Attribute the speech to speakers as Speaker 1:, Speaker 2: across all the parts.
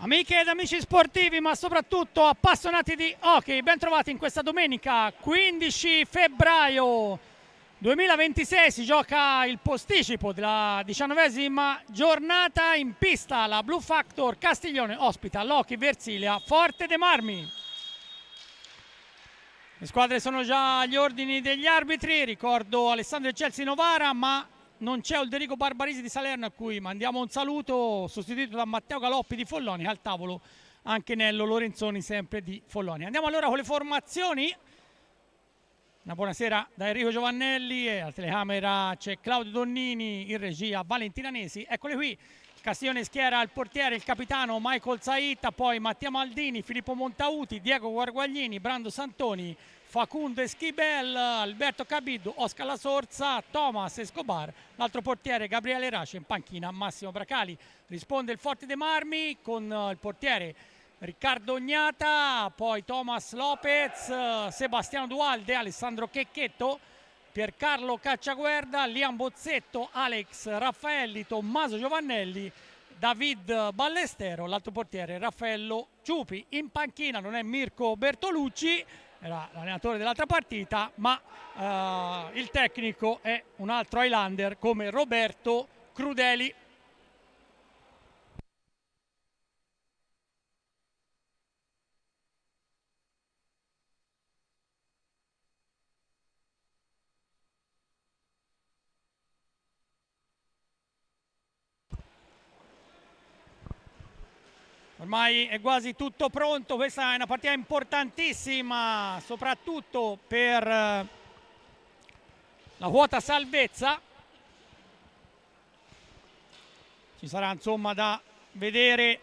Speaker 1: Amiche ed amici sportivi, ma soprattutto appassionati di hockey, ben trovati in questa domenica 15 febbraio 2026. Si gioca il posticipo della 19ª giornata in pista. La Blue Factor Castiglione ospita l'Hockey Versilia Forte dei Marmi. Le squadre sono già agli ordini degli arbitri. Ricordo Alessandro Eccelsi Novara, ma non c'è Ulderico Barbarisi di Salerno, a cui mandiamo un saluto, sostituito da Matteo Galoppi di Follonia. Al tavolo anche Nello Lorenzoni, sempre di Follonia. Andiamo allora con le formazioni. Una buonasera da Enrico Giovannelli, e alla telecamera c'è Claudio Donnini, in regia Valentina Nesi. Eccole qui, Castiglione schiera il portiere, il capitano Michael Zaita, poi Mattia Maldini, Filippo Montauti, Diego Guarguaglini, Brando Santoni, Facundo Eschibel, Alberto Cabiddu, Oscar La Sorza, Thomas Escobar, l'altro portiere Gabriele Race, in panchina Massimo Bracali. Risponde il Forte dei Marmi con il portiere Riccardo Ognata, poi Thomas Lopez, Sebastiano Dualde, Alessandro Checchetto, Piercarlo Cacciaguerda, Liam Bozzetto, Alex Raffaelli, Tommaso Giovannelli, David Ballestero, l'altro portiere Raffaello Ciupi. In panchina non è Mirko Bertolucci, era l'allenatore dell'altra partita, ma il tecnico è un altro Highlander come Roberto Crudeli. Ormai è quasi tutto pronto, questa è una partita importantissima, soprattutto per la quota salvezza. Ci sarà insomma da vedere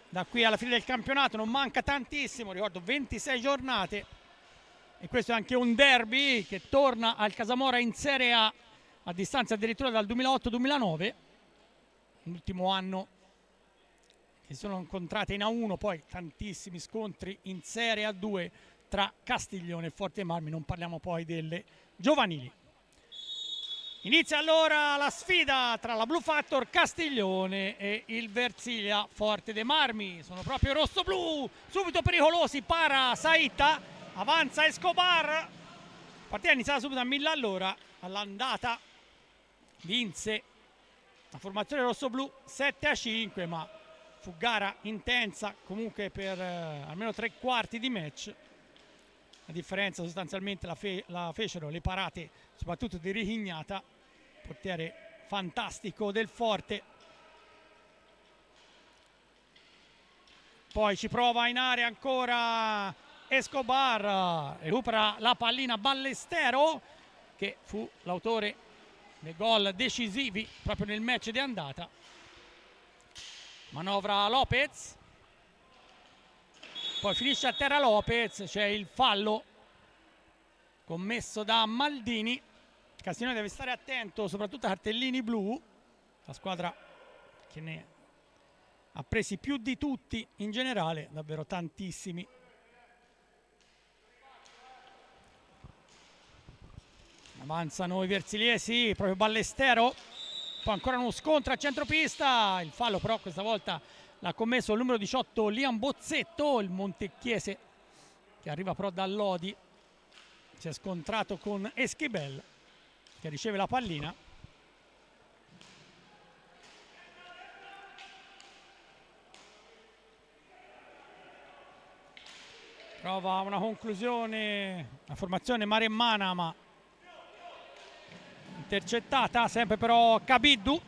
Speaker 1: da qui alla fine del campionato, non manca tantissimo, ricordo 26 giornate, e questo è anche un derby che torna al Casamora in Serie a distanza addirittura dal 2008-2009, l'ultimo anno che si sono incontrate in A1, poi tantissimi scontri in Serie A2 tra Castiglione e Forte dei Marmi, non parliamo poi delle giovanili. Inizia allora la sfida tra la Blue Factor Castiglione e il Versilia Forte dei Marmi. Sono proprio i rossoblu, subito pericolosi, para Zaita, avanza Escobar. La partita è iniziata subito a 1000 all'ora, all'andata vinse la formazione rossoblu 7-5, ma fu gara intensa comunque per almeno 3/4 di match. La differenza sostanzialmente la fecero le parate, soprattutto di Richignata, portiere fantastico del Forte. Poi ci prova in area ancora Escobar, recupera la pallina Ballestero, che fu l'autore dei gol decisivi proprio nel match di andata. Manovra Lopez, poi finisce a terra Lopez, c'è il fallo commesso da Maldini. Castiglione deve stare attento, soprattutto a cartellini blu, la squadra che ne ha presi più di tutti in generale, davvero tantissimi. Avanzano i versiliesi, proprio Ballestero, poi ancora uno scontro a centropista, il fallo però questa volta l'ha commesso il numero 18 Liam Bozzetto, il montecchiese, che arriva però da Lodi, si è scontrato con Eschibel, che riceve la pallina. Trova una conclusione la formazione maremmana, ma intercettata, sempre però Cabiddu.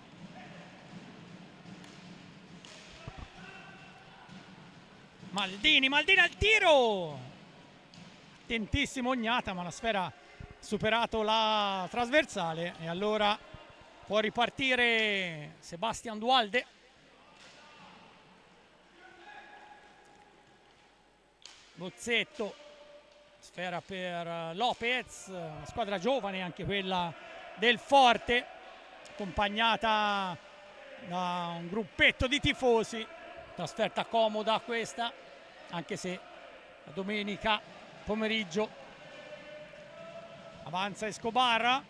Speaker 1: Maldini al tiro, attentissimo Ognata, ma la sfera ha superato la trasversale, e allora può ripartire Sebastian Dualde. Bozzetto, sfera per Lopez, una squadra giovane anche quella del Forte, accompagnata da un gruppetto di tifosi. Trasferta comoda questa, anche se la domenica pomeriggio. Avanza Escobar,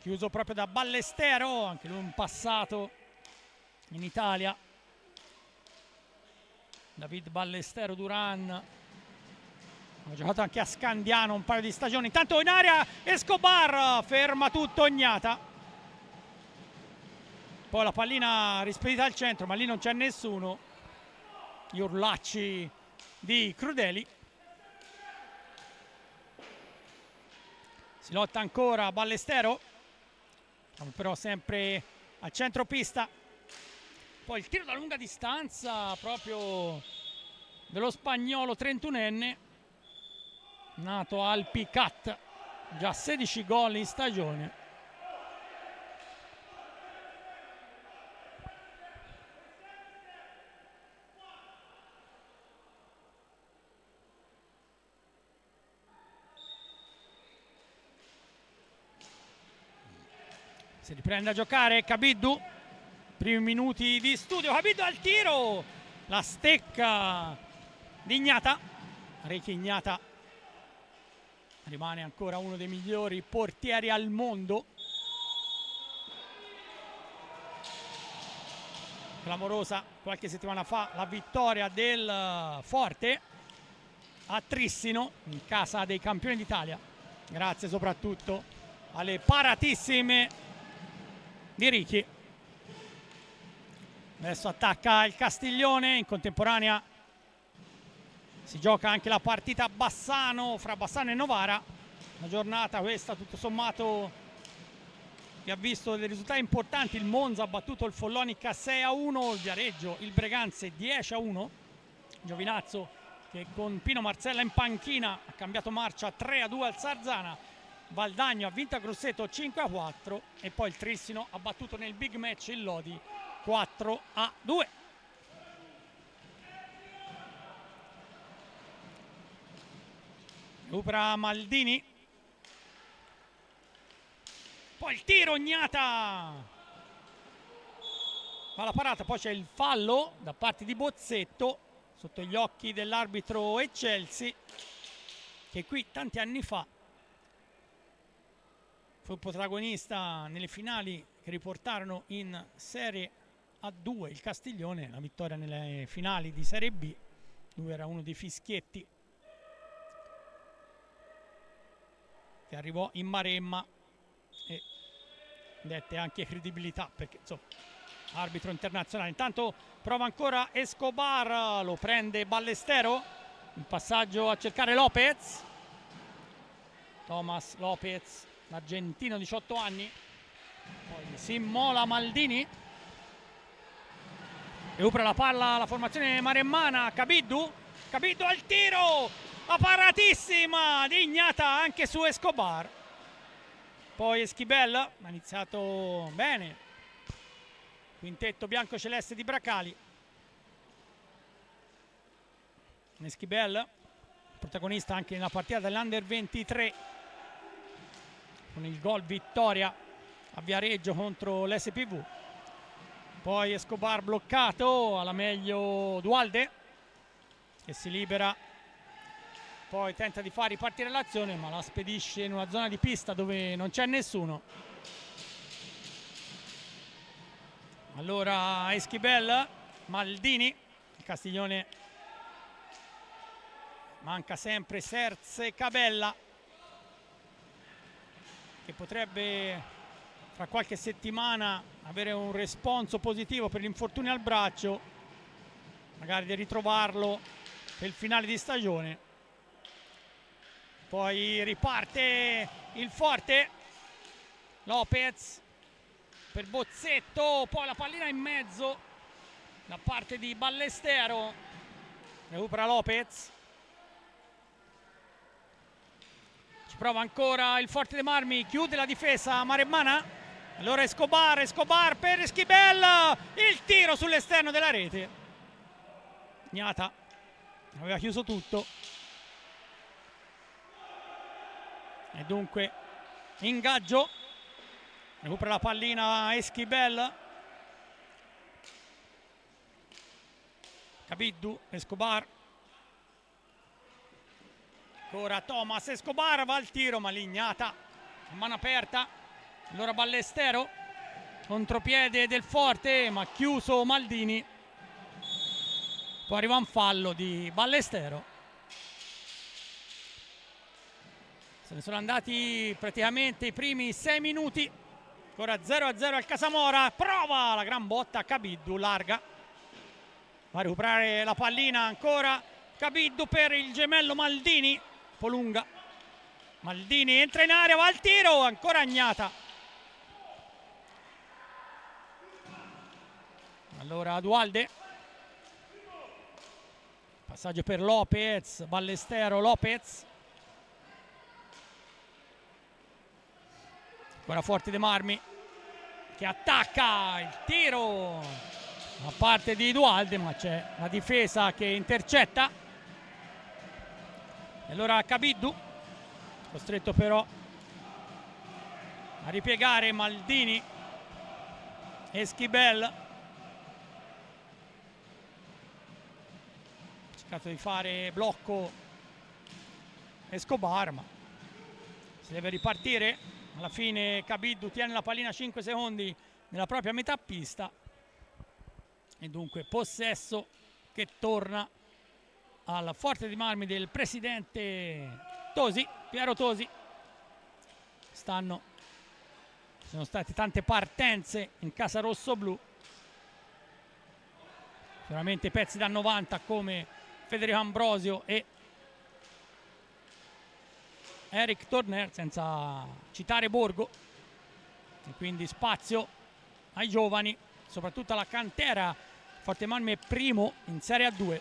Speaker 1: chiuso proprio da Ballestero, anche lui un passato in Italia David Ballestero Duran, ha giocato anche a Scandiano un paio di stagioni. Intanto in area Escobar, ferma tutto Ognata. Poi la pallina rispedita al centro, ma lì non c'è nessuno. Gli urlacci di Crudeli. Si lotta ancora Ballestero, però sempre al centro pista. Poi il tiro da lunga distanza proprio dello spagnolo 31enne, nato al Picat, già 16 gol in stagione. Si riprende a giocare Kabiddu, primi minuti di studio. Kabiddu al tiro, la stecca di Ignata. Ricky Ignata rimane ancora uno dei migliori portieri al mondo. Clamorosa qualche settimana fa la vittoria del Forte a Trissino in casa dei campioni d'Italia, grazie soprattutto alle paratissime di Ricky. Adesso attacca il Castiglione, in contemporanea si gioca anche la partita Bassano, fra Bassano e Novara. Una giornata questa tutto sommato che ha visto dei risultati importanti. Il Monza ha battuto il Follonica 6-1, il Viareggio il Breganze 10-1. Giovinazzo che con Pino Marzella in panchina ha cambiato marcia 3-2 al Sarzana. Valdagno ha vinto a Grosseto 5-4 e poi il Trissino ha battuto nel big match il Lodi 4-2. Recupera Maldini, poi il tiro Ognata, fa la parata, poi c'è il fallo da parte di Bozzetto sotto gli occhi dell'arbitro Eccelsi, che qui tanti anni fa fu protagonista nelle finali che riportarono in Serie A2 il Castiglione, la vittoria nelle finali di Serie B. Lui era uno dei fischietti che arrivò in Maremma e dette anche credibilità, perché insomma arbitro internazionale. Intanto prova ancora Escobar, lo prende Ballestero, il passaggio a cercare Lopez, Thomas Lopez, l'argentino, 18 anni. Poi si immola Maldini, recupera la palla la formazione maremmana. Kabiddu al tiro, la paratissima di Ignata anche su Escobar. Poi Eschibel ha iniziato bene, quintetto bianco-celeste di Bracali. Eschibel protagonista anche nella partita dell'Under 23 con il gol vittoria a Viareggio contro l'SPV. Poi Escobar bloccato, alla meglio Dualde che si libera, poi tenta di far ripartire l'azione ma la spedisce in una zona di pista dove non c'è nessuno. Allora Eschibel, Maldini, il Castiglione manca sempre Serze Cabella, che potrebbe fra qualche settimana avere un responso positivo per l'infortunio al braccio, magari di ritrovarlo per il finale di stagione. Poi riparte il Forte, Lopez per Bozzetto, poi la pallina in mezzo da parte di Ballestero, recupera Lopez, ci prova ancora il Forte dei Marmi, chiude la difesa maremmana. Allora Escobar per Eschibel, il tiro sull'esterno della rete. Ignata aveva chiuso tutto e dunque ingaggio. Recupera la pallina Eschibel, Kabiddu, Escobar, ancora Thomas, Escobar va al tiro ma Ignata a mano aperta. Allora Ballestero, contropiede del Forte ma chiuso Maldini. Poi arriva un fallo di Ballestero. Se ne sono andati praticamente i primi 6 minuti. Ancora 0-0 al Casamora. Prova la gran botta Cabiddu, larga. Va a recuperare la pallina ancora Cabiddu per il gemello Maldini. Un po' lunga. Maldini entra in area, va al tiro, ancora Agnata. Allora Dualde. Passaggio per Lopez, Ballestero, Lopez. Ancora forte De Marmi che attacca, il tiro da parte di Dualde, ma c'è la difesa che intercetta. E allora Cabiddu, costretto però a ripiegare Maldini. Esquibel. Cercato di fare blocco Escobar, ma si deve ripartire. Alla fine Cabiddu tiene la pallina 5 secondi nella propria metà pista e dunque possesso che torna al Forte dei Marmi del presidente Tosi, Piero Tosi. Ci sono state tante partenze in casa rossoblu, sicuramente pezzi da 90 come Federico Ambrosio e Eric Torner, senza citare Borgo, e quindi spazio ai giovani, soprattutto alla cantera. Forte Marmi è primo in Serie A2.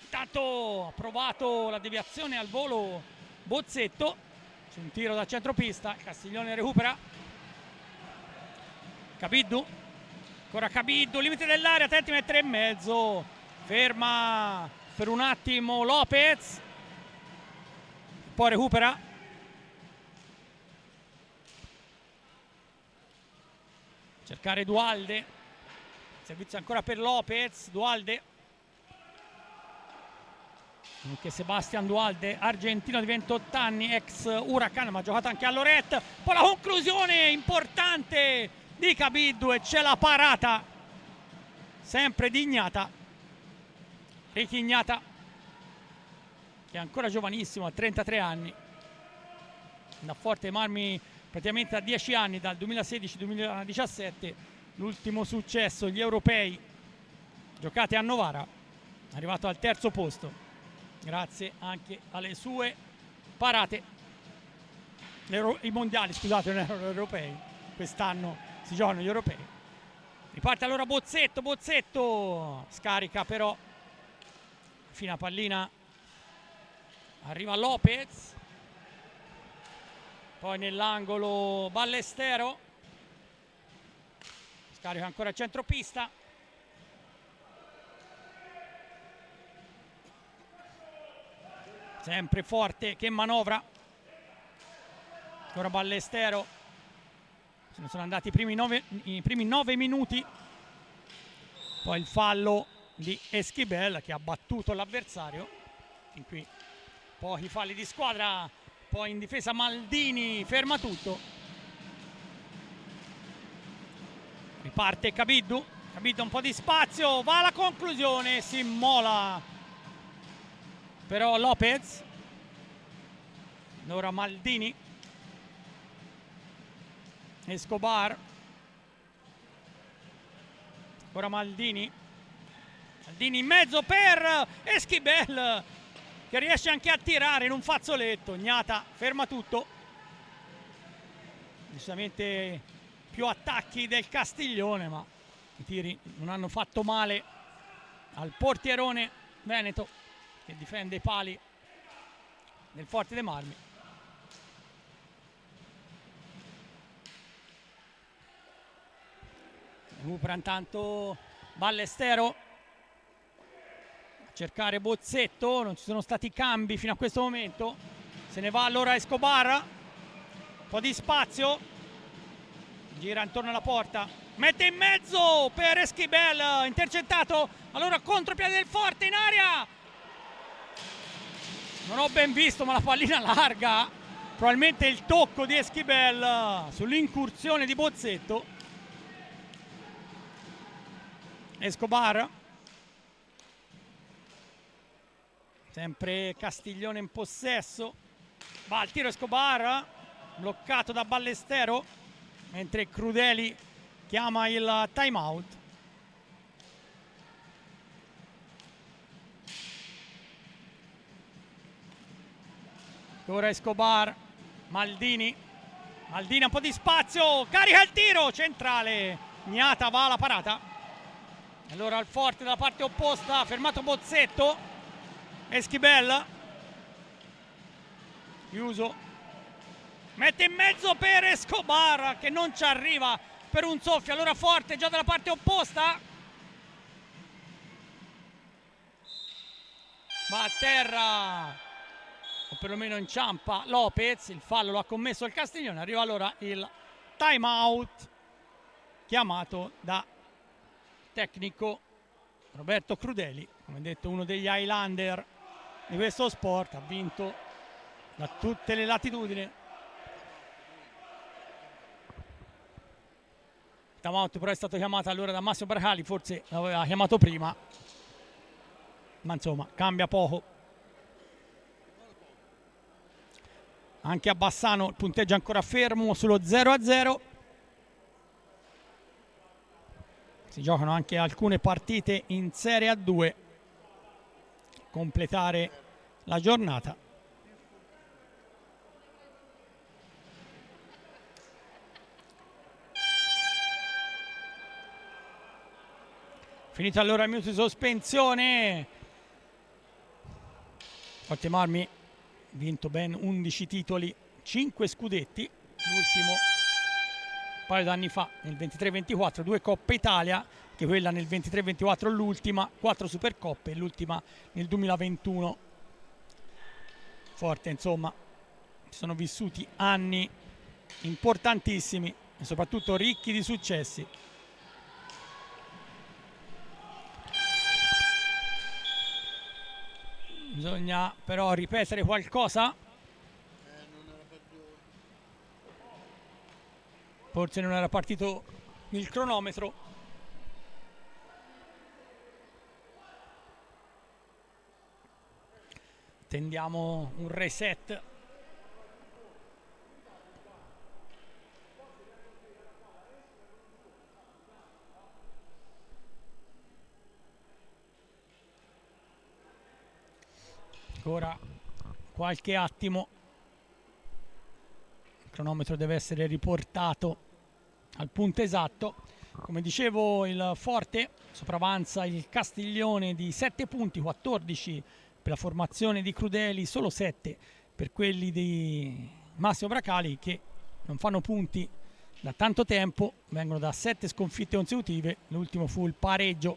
Speaker 1: Intanto ha provato la deviazione al volo Bozzetto, c'è un tiro da centropista, Castiglione recupera. Cabiddu, ancora Cabiddu, limite dell'area, attenti, mettere in mezzo, ferma per un attimo Lopez, poi recupera. Cercare Dualde, servizio ancora per Lopez, Dualde, anche Sebastian Dualde, argentino di 28 anni, ex Huracan, ma ha giocato anche a Lorette. Poi la conclusione importante di Cabiddu e c'è la parata sempre di Ignata, Ricky Ignata, che è ancora giovanissimo, ha 33 anni, da Forte Marmi praticamente a 10 anni, dal 2016-2017, l'ultimo successo, gli europei giocati a Novara, è arrivato al terzo posto grazie anche alle sue parate. I mondiali, scusate, non erano europei, quest'anno si giocano gli europei. Riparte allora Bozzetto scarica però fino a pallina, arriva Lopez, poi nell'angolo Ballestero, scarica ancora a centropista, sempre Forte che manovra, ancora Ballestero. Se ne sono andati i primi 9 minuti, poi il fallo di Esquibel che ha battuto l'avversario. Fin qui pochi falli di squadra, poi in difesa Maldini ferma tutto. Riparte Cabiddu un po' di spazio, va alla conclusione, si immola però Lopez. Ora Maldini, Escobar, ora Maldini in mezzo per Esquibel che riesce anche a tirare in un fazzoletto. Ignata ferma tutto, decisamente più attacchi del Castiglione, ma i tiri non hanno fatto male al portierone veneto che difende i pali del Forte dei Marmi. Recupera intanto Ballestero a cercare Bozzetto, non ci sono stati cambi fino a questo momento, se ne va allora Escobar, un po' di spazio, gira intorno alla porta, mette in mezzo per Esquibel, intercettato, allora contropiede del Forte in area, non ho ben visto ma la pallina larga, probabilmente il tocco di Esquibel sull'incursione di Bozzetto. Escobar, Sempre Castiglione in possesso. Va al tiro Escobar, bloccato da Ballestero, mentre Crudeli chiama il time out. Ora Escobar, Maldini un po' di spazio, carica il tiro centrale, Gnata va alla parata. Allora al forte dalla parte opposta, fermato Bozzetto, Eschibel, chiuso, mette in mezzo per Escobar che non ci arriva per un soffio. Allora forte già dalla parte opposta, va a terra o perlomeno inciampa Lopez, il fallo lo ha commesso il Castiglione. Arriva allora il time out chiamato da tecnico Roberto Crudeli, come detto uno degli Highlander di questo sport, ha vinto da tutte le latitudini. Time out però è stato chiamato allora da Massimo Bracali, forse l'aveva chiamato prima, ma insomma cambia poco. Anche a Bassano il punteggio è ancora fermo sullo 0-0. Si giocano anche alcune partite in Serie A2. Completare la giornata. Finito allora il minuto di sospensione. Forte Marmi vinto ben 11 titoli, 5 scudetti, l'ultimo un paio d'anni fa nel 23-24, 2 Coppe Italia, che quella nel 23-24 l'ultima, 4 Supercoppe, l'ultima nel 2021. Forte, insomma, ci sono vissuti anni importantissimi e soprattutto ricchi di successi. Bisogna però ripetere qualcosa. Forse non era partito il cronometro. Tendiamo un reset. Ancora qualche attimo, il cronometro deve essere riportato al punto esatto. Come dicevo, il Forte sopravanza il Castiglione di 7 punti, 14 per la formazione di Crudeli, solo 7 per quelli di Massimo Bracali, che non fanno punti da tanto tempo, vengono da 7 sconfitte consecutive. L'ultimo fu il pareggio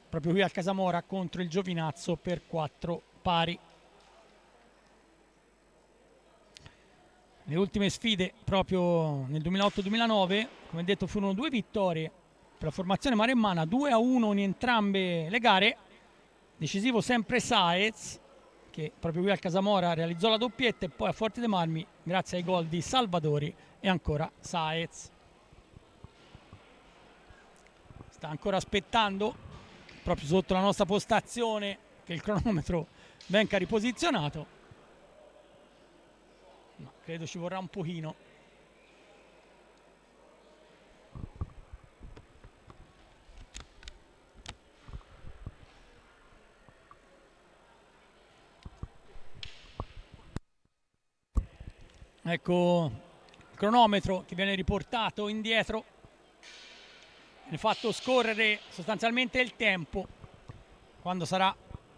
Speaker 1: proprio qui al Casamora contro il Giovinazzo per 4 pari. Le ultime sfide proprio nel 2008-2009, come detto, furono 2 vittorie per la formazione maremmana, 2-1 in entrambe le gare. Decisivo sempre Saez, che proprio qui al Casamora realizzò la doppietta, e poi a Forte dei Marmi grazie ai gol di Salvadori e ancora Saez. Sta ancora aspettando, proprio sotto la nostra postazione, che il cronometro venga riposizionato. Ma credo ci vorrà un pochino. Ecco il cronometro che viene riportato indietro, viene fatto scorrere sostanzialmente il tempo. Quando sarà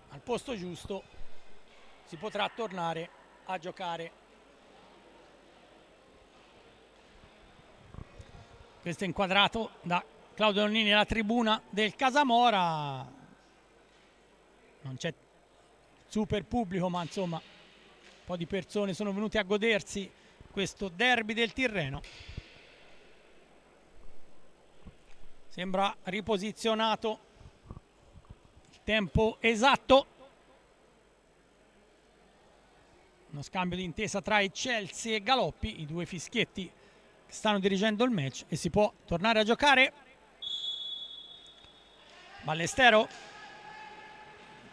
Speaker 1: al posto giusto si potrà tornare a giocare. Questo è inquadrato da Claudio Nonnini alla tribuna del Casamora. Non c'è super pubblico, ma insomma un po' di persone sono venute a godersi questo derby del Tirreno. Sembra riposizionato il tempo esatto. Uno scambio di intesa tra i Chelsea e Galoppi, i due fischietti che stanno dirigendo il match, e si può tornare a giocare. Ballestero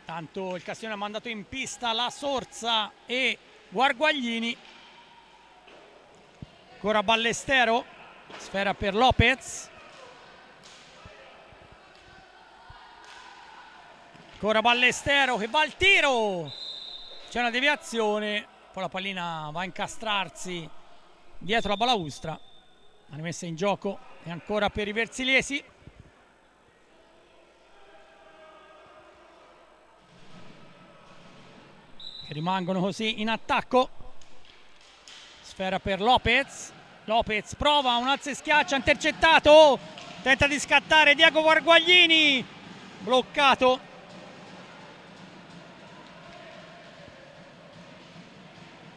Speaker 1: Tanto il Castiglione ha mandato in pista la Sorsa e Guarguaglini. Ancora Ballestero, sfera per Lopez. Ancora Ballestero che va al tiro. C'è una deviazione, poi la pallina va a incastrarsi dietro la balaustra. La rimessa in gioco e ancora per i versilesi. Che rimangono così in attacco. Sfera per Lopez. Lopez prova un alzo e schiaccia, intercettato. Tenta di scattare Diego Guarguaglini. Bloccato.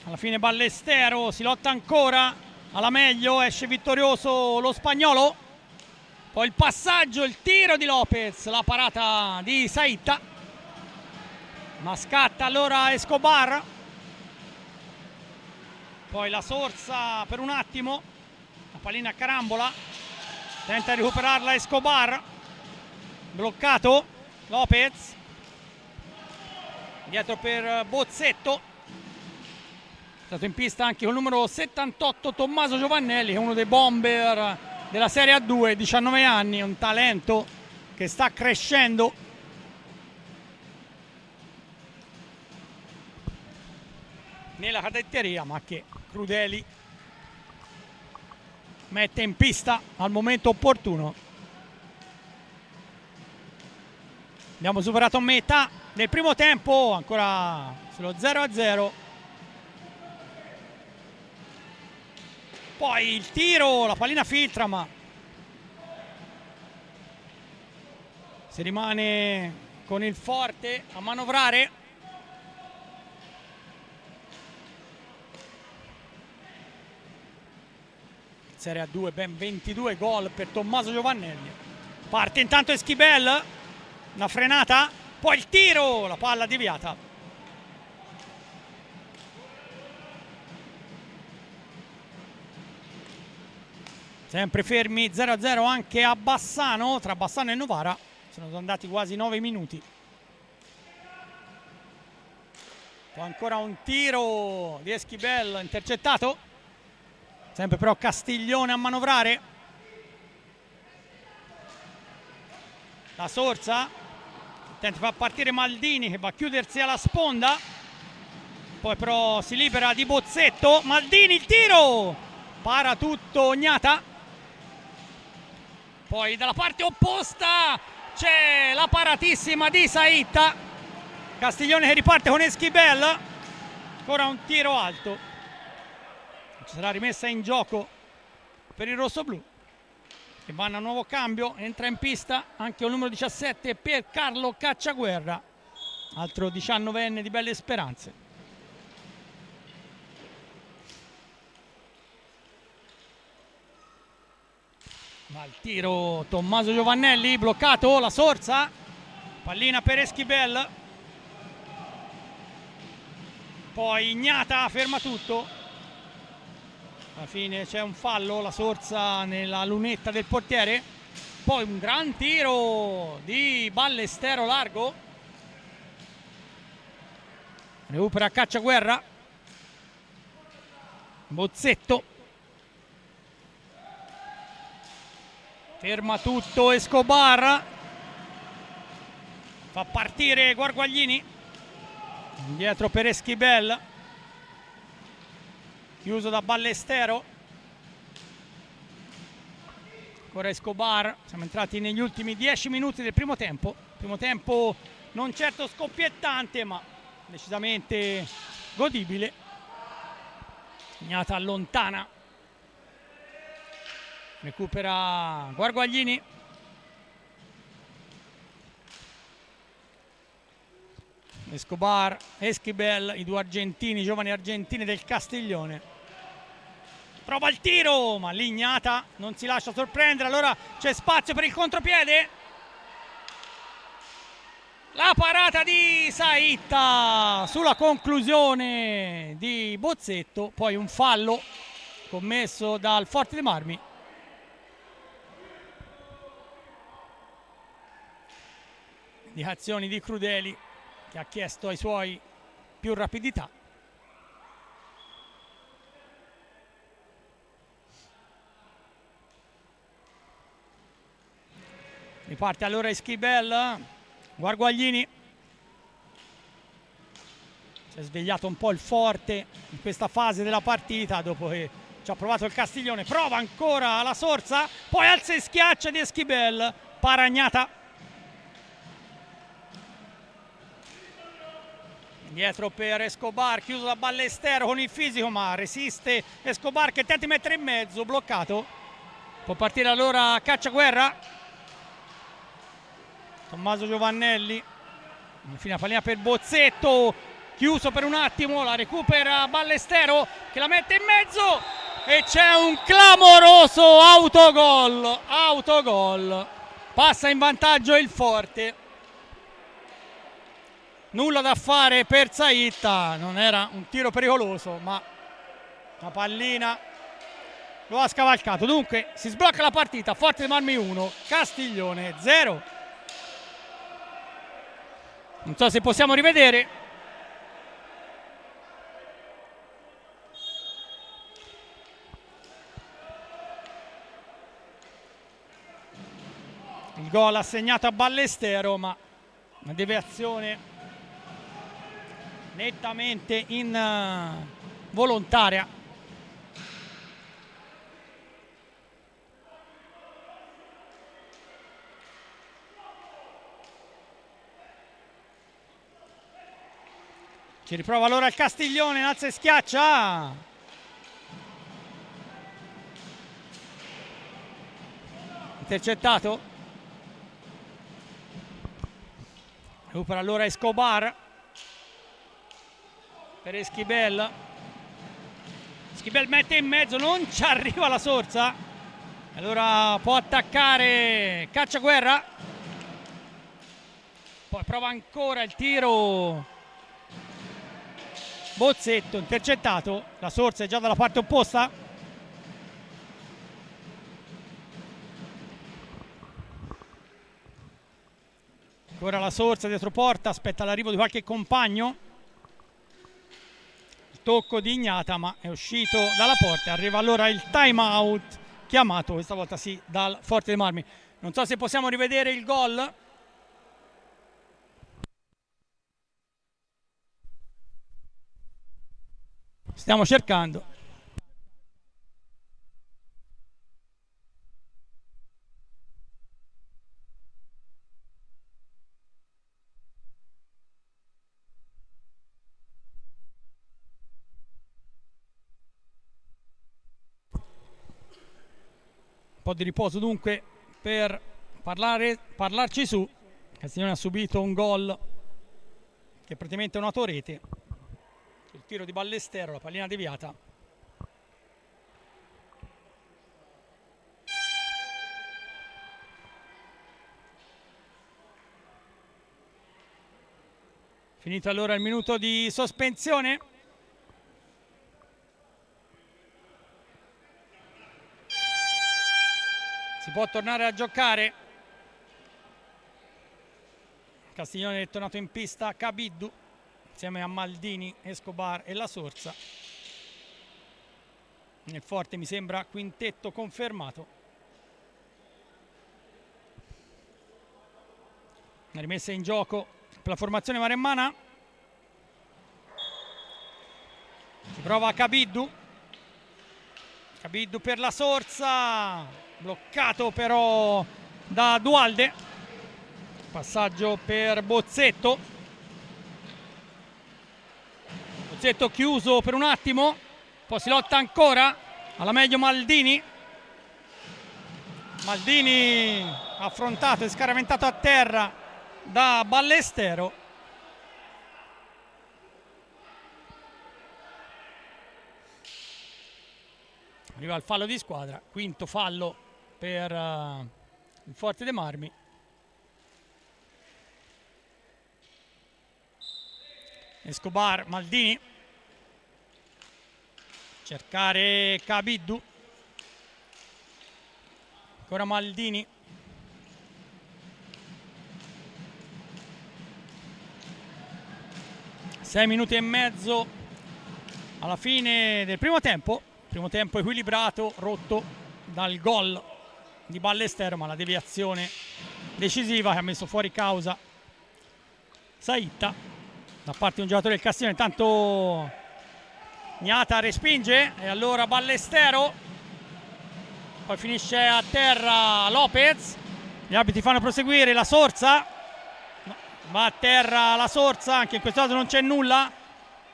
Speaker 1: Alla fine Ballestero, si lotta ancora. Alla meglio, esce vittorioso lo spagnolo. Poi il passaggio, il tiro di Lopez. La parata di Saitta. Ma scatta allora Escobar. Poi la Sorsa per un attimo. La pallina a carambola. Tenta di recuperarla Escobar. Bloccato Lopez. Dietro per Bozzetto. È stato in pista anche con il numero 78 Tommaso Giovannelli, che è uno dei bomber della Serie A2, 19 anni, un talento che sta crescendo. Nella cadetteria, ma che Crudeli mette in pista al momento opportuno. Abbiamo superato metà del primo tempo, ancora sullo 0-0. Poi il tiro, la pallina filtra, ma si rimane con il forte a manovrare. Serie A2, ben 22 gol per Tommaso Giovannelli. Parte intanto Esquibel, una frenata, poi il tiro, la palla deviata. Sempre fermi 0-0 anche a Bassano, tra Bassano e Novara. Sono andati quasi 9 minuti. Poi ancora un tiro di Esquibel intercettato. Sempre però Castiglione a manovrare. La Sorsa tenta di far partire Maldini, che va a chiudersi alla sponda. Poi però si libera di Bozzetto. Maldini, il tiro! Para tutto Ognata. Poi dalla parte opposta c'è la paratissima di Saitta. Castiglione che riparte con Esquibel. Ancora un tiro alto. Ci sarà rimessa in gioco per il rossoblù, che vanno a nuovo cambio. Entra in pista anche il numero 17 per Carlo Cacciaguerra, altro 19enne di belle speranze. Va al tiro Tommaso Giovannelli, bloccato la Sorsa, pallina per Esquibel, poi Ignata ferma tutto. Alla fine c'è un fallo, la Sorsa nella lunetta del portiere. Poi un gran tiro di Ballestero largo. Recupera Cacciaguerra. Bozzetto. Ferma tutto Escobar. Fa partire Guarguaglini. Indietro per Esquibel. Chiuso da Ballestero. Ancora Escobar. Siamo entrati negli ultimi 10 minuti del primo tempo. Primo tempo non certo scoppiettante, ma decisamente godibile. Ignata allontana. Recupera Guarguaglini. Escobar, Esquibel, i due argentini, giovani argentini del Castiglione. Prova il tiro, ma l'Ignata non si lascia sorprendere. Allora c'è spazio per il contropiede. La parata di Saitta sulla conclusione di Bozzetto. Poi un fallo commesso dal Forte dei Marmi. Indicazioni di Crudeli. che ha chiesto ai suoi più rapidità. Riparte allora Esquibel, Guarguaglini. Si è svegliato un po' il forte in questa fase della partita dopo che ci ha provato il Castiglione. Prova ancora la Sorsa, poi alza e schiaccia di Esquibel, Paragnata. Dietro per Escobar, chiuso da Ballestero con il fisico, ma resiste Escobar che tenta di mettere in mezzo, bloccato. Può partire allora Cacciaguerra. Tommaso Giovannelli, infine la pallina per Bozzetto, chiuso per un attimo, la recupera Ballestero che la mette in mezzo e c'è un clamoroso autogol, passa in vantaggio il Forte. Nulla da fare per Zaitta, non era un tiro pericoloso, ma la pallina lo ha scavalcato. Dunque si sblocca la partita, Forte dei Marmi 1, Castiglione 0. Non so se possiamo rivedere. Il gol assegnato a Ballestero, ma una deviazione nettamente involontaria. Ci riprova allora il Castiglione, alza e schiaccia. Intercettato. Recupera allora Escobar. Per Esquibel. Esquibel mette in mezzo, non ci arriva la Sorsa. Allora può attaccare Cacciaguerra. Poi prova ancora il tiro. Bozzetto intercettato, la Sorsa è già dalla parte opposta. Ancora la Sorsa dietro porta, aspetta l'arrivo di qualche compagno. Il tocco di Ignata, ma è uscito dalla porta. Arriva allora il time out chiamato, questa volta sì, dal Forte dei Marmi. Non so se possiamo rivedere il gol. Stiamo cercando. Un po' di riposo dunque per parlarci su. Castiglione ha subito un gol che è praticamente una torete. Il tiro di Ballestero, la pallina deviata. Finito allora il minuto di sospensione. Si può tornare a giocare. Castiglione è tornato in pista Cabiddu insieme a Maldini, Escobar e la Sorsa. Nel Forte mi sembra quintetto confermato. Una rimessa in gioco per la formazione maremmana. Si prova Cabiddu. Cabiddu per la Sorsa. Bloccato però da Dualde. Passaggio per Bozzetto. Bozzetto chiuso per un attimo. Poi si lotta ancora. Alla meglio Maldini. Maldini affrontato e scaraventato a terra da Ballestero. Arriva il fallo di squadra, quinto fallo per il Forte dei Marmi. Escobar, Maldini. Cercare Cabiddu. Ancora Maldini. 6 minuti e mezzo alla fine del primo tempo equilibrato, rotto dal gol di Ballestero, ma la deviazione decisiva che ha messo fuori causa Saitta da parte di un giocatore del Castiglione. Intanto Gnata respinge e allora Ballestero, poi finisce a terra Lopez, gli arbitri fanno proseguire. La Sorsa, no, va a terra la Sorsa, anche in questo caso non c'è nulla.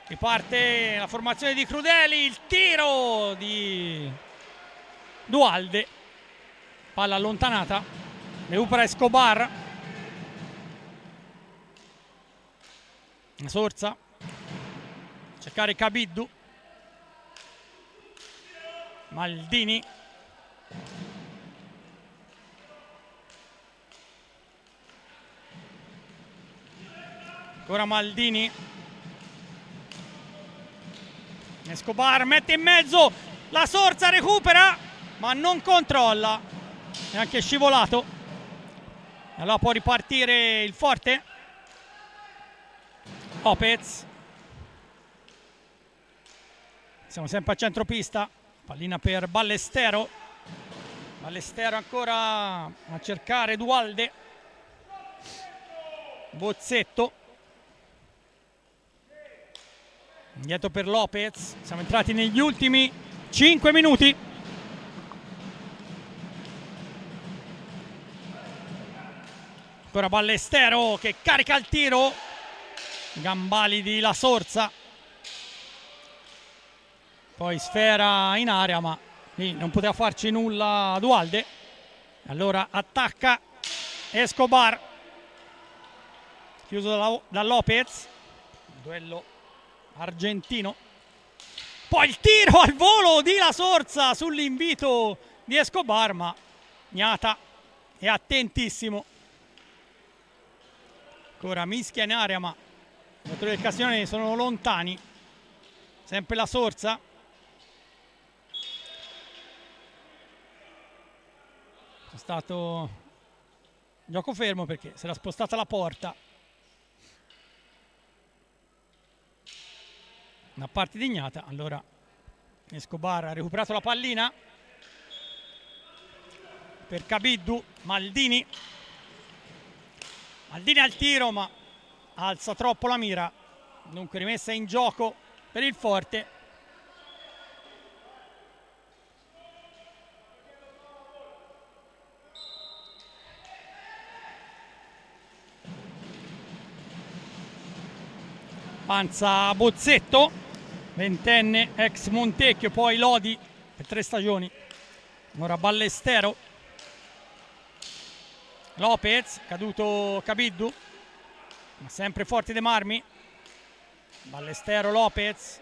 Speaker 1: Riparte la formazione di Crudeli, il tiro di Dualde, palla allontanata, recupera Escobar. Sorsa, cercare Cabiddu, Maldini, ancora Maldini, Escobar mette in mezzo, la Sorsa recupera ma non controlla, è anche scivolato, allora può ripartire il forte. Lopez, siamo sempre a centropista, pallina per Ballestero, Ballestero ancora a cercare Dualde, Bozzetto, indietro per Lopez. Siamo entrati negli ultimi 5 minuti. Ancora Ballestero che carica il tiro, gambali di La Sorsa, poi sfera in area ma lì non poteva farci nulla Dualde. Allora attacca Escobar, chiuso da Lopez, duello argentino, poi il tiro al volo di La Sorsa sull'invito di Escobar, ma Gnata è attentissimo, ancora mischia in area ma i giocatori del Castiglione sono lontani. Sempre La Sorsa, è stato gioco fermo perché si era spostata la porta da parte di Gnata. Allora Escobar ha recuperato la pallina per Cabiddu, Maldini al tiro ma alza troppo la mira, dunque rimessa in gioco per il forte. Avanza Bozzetto, ventenne ex Montecchio, poi Lodi per 3 stagioni. Ora Ballestero, Lopez, caduto Cabiddu, ma sempre forti De Marmi. Ballestero, Lopez,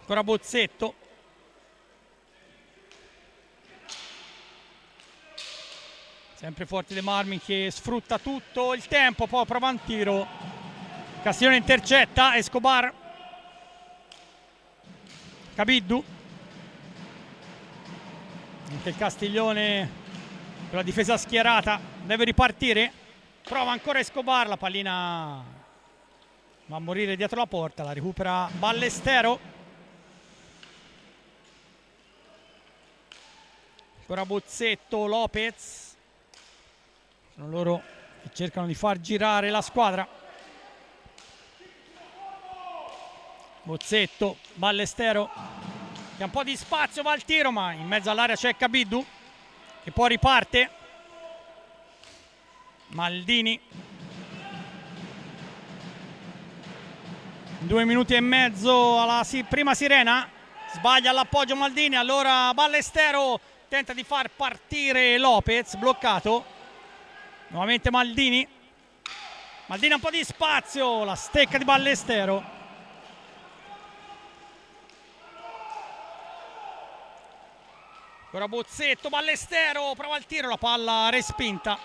Speaker 1: ancora Bozzetto, sempre forti De Marmi che sfrutta tutto il tempo, poi prova un tiro, Castiglione intercetta, Escobar, Cabiddu, anche il Castiglione con la difesa schierata deve ripartire, prova ancora Escobar, la pallina va a morire dietro la porta, la recupera Ballestero, ancora Bozzetto, Lopez, sono loro che cercano di far girare la squadra. Bozzetto, Ballestero che ha un po' di spazio, va al tiro ma in mezzo all'area c'è Cabiddu che poi riparte. Maldini, 2 minuti e mezzo alla prima sirena, sbaglia all'appoggio Maldini, allora Ballestero tenta di far partire Lopez, bloccato, nuovamente Maldini ha un po' di spazio, la stecca di Ballestero. Ora Bozzetto, Ballestero, prova il tiro, la palla respinta.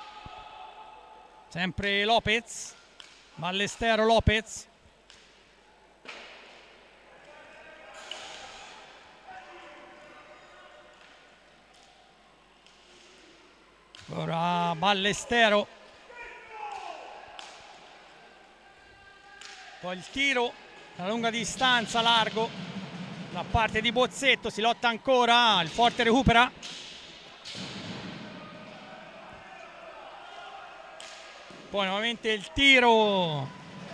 Speaker 1: Sempre Lopez, Ballestero, Lopez. Ora Ballestero, poi il tiro da lunga distanza largo da parte di Bozzetto, si lotta ancora, il Forte recupera, poi nuovamente il tiro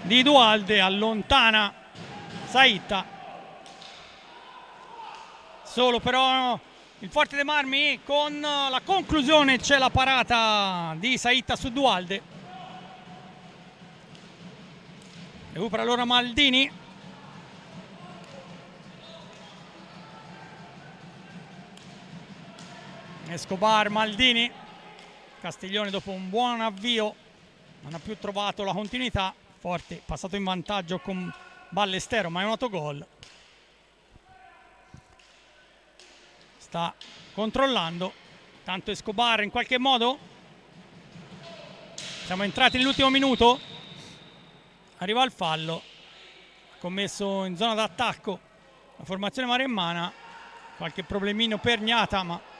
Speaker 1: di Dualde, allontana Saitta, solo però il Forte dei Marmi con la conclusione, c'è la parata di Saitta su Dualde, recupera allora Maldini, Escobar, Maldini, Castiglione dopo un buon avvio non ha più trovato la continuità, Forte passato in vantaggio con Ballestero ma è un autogol, sta controllando tanto Escobar in qualche modo, siamo entrati nell'ultimo minuto, arriva il fallo commesso in zona d'attacco la formazione maremmana, qualche problemino per Gnata ma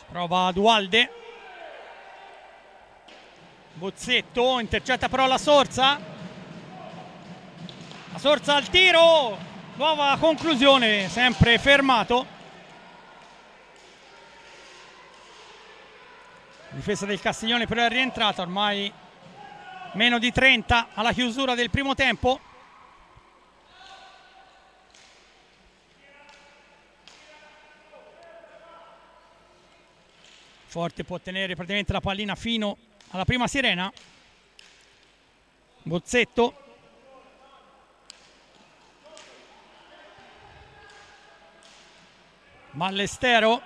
Speaker 1: prova Dualde, Bozzetto intercetta però la Sorsa al tiro, nuova conclusione, sempre fermato, difesa del Castiglione però è rientrata, ormai meno di 30 alla chiusura del primo tempo. Forte può tenere praticamente la pallina fino alla prima sirena, Bozzetto, Ballestero,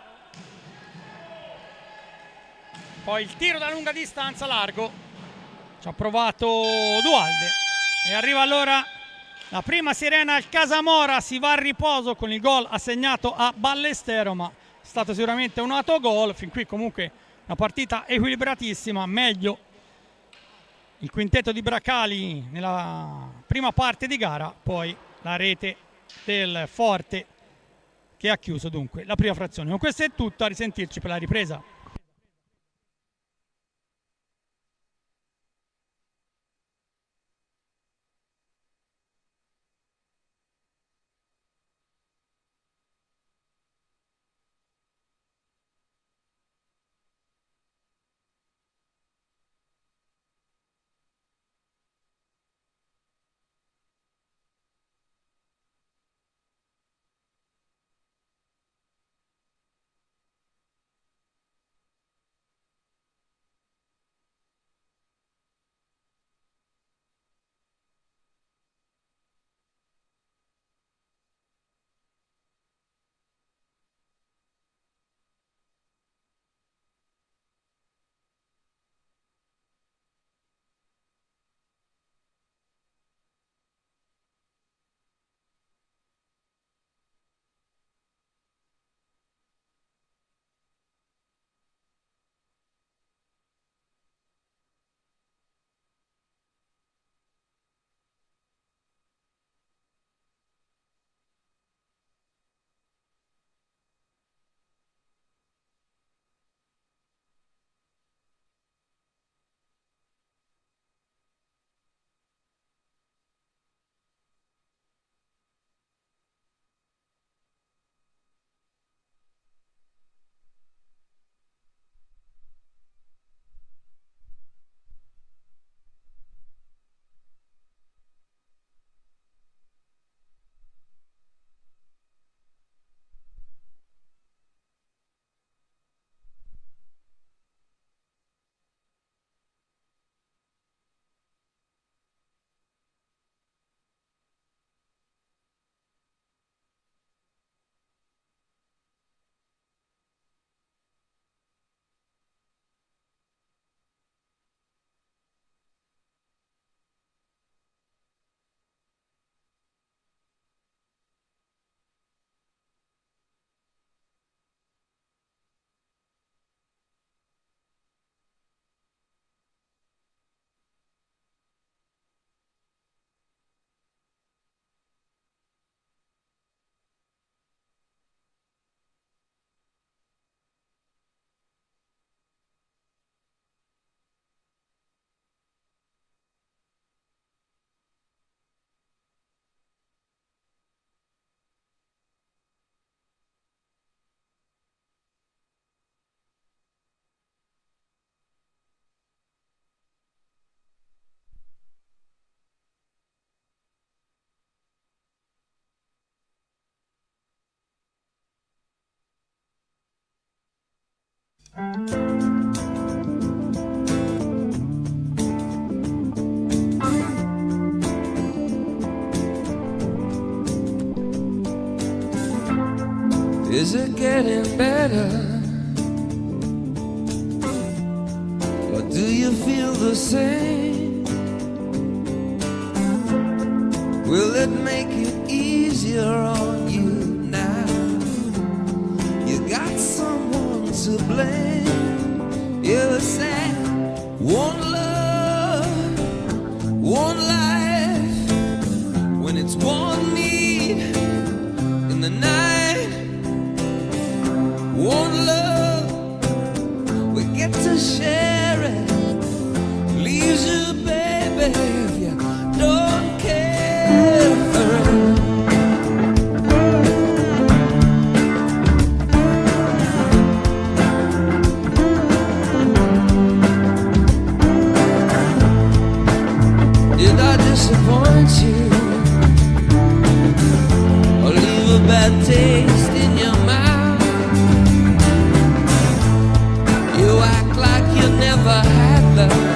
Speaker 1: poi il tiro da lunga distanza largo, ci ha provato Dualde e arriva allora la prima sirena al Casamora, si va a riposo con il gol assegnato a Ballestero ma è stato sicuramente un autogol, fin qui comunque una partita equilibratissima, meglio il quintetto di Bracali nella prima parte di gara, poi la rete del Forte che ha chiuso dunque la prima frazione. Con questo è tutto, a risentirci per la ripresa.
Speaker 2: Is it getting better? Or do you feel the same? Will it make it easier on you now? You got someone to blame. You said one love, one life, when it's one need in the night. One love, we get to share it. Leaves you, baby, if you don't care. Did I disappoint you? Or leave a bad taste in your mouth? You act like you never had love.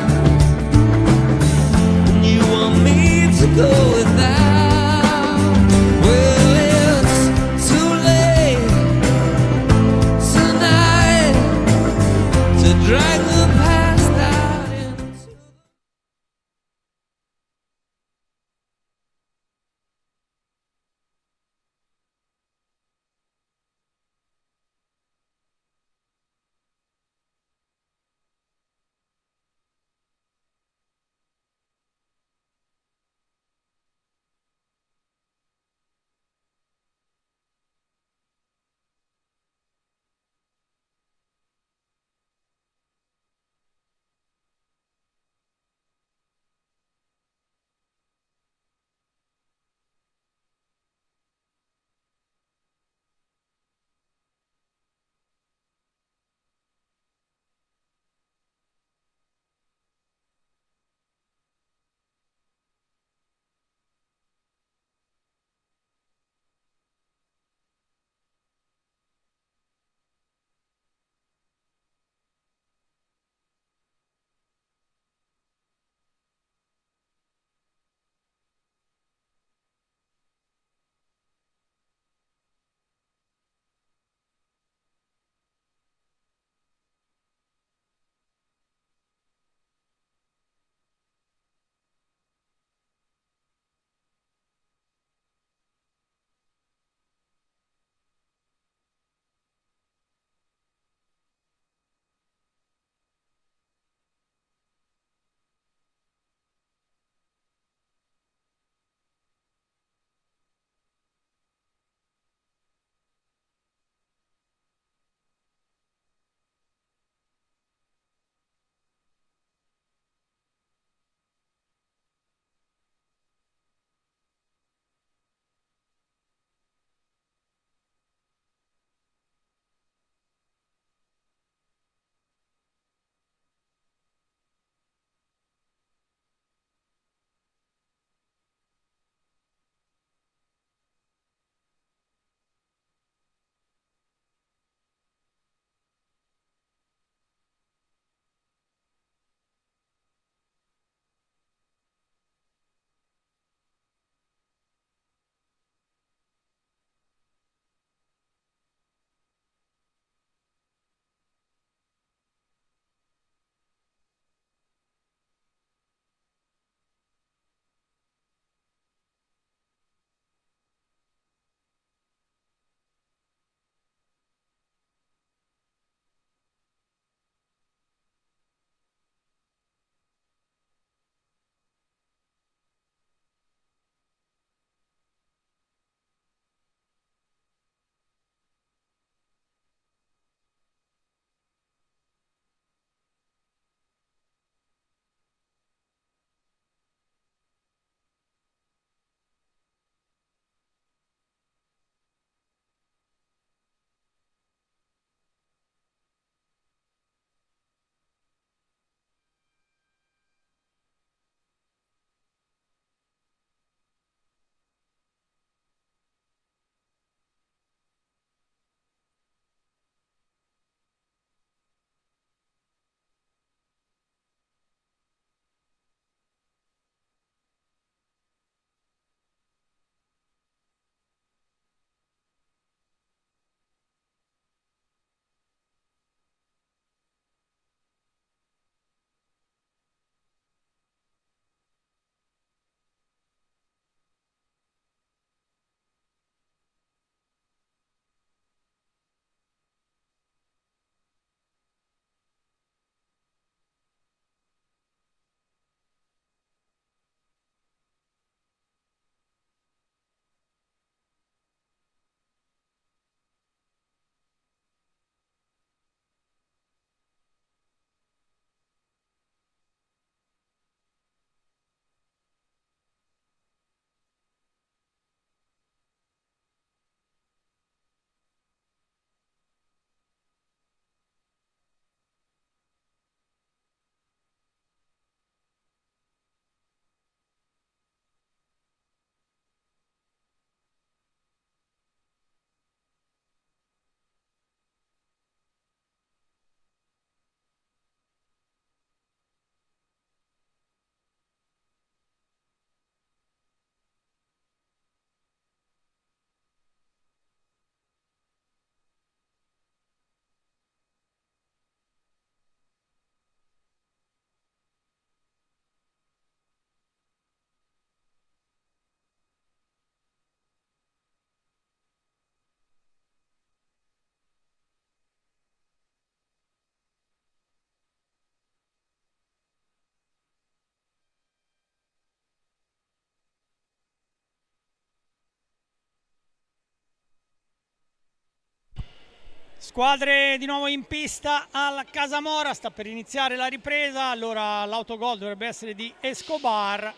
Speaker 1: Squadre di nuovo in pista alla Casamora, sta per iniziare la ripresa, allora l'autogol dovrebbe essere di Escobar.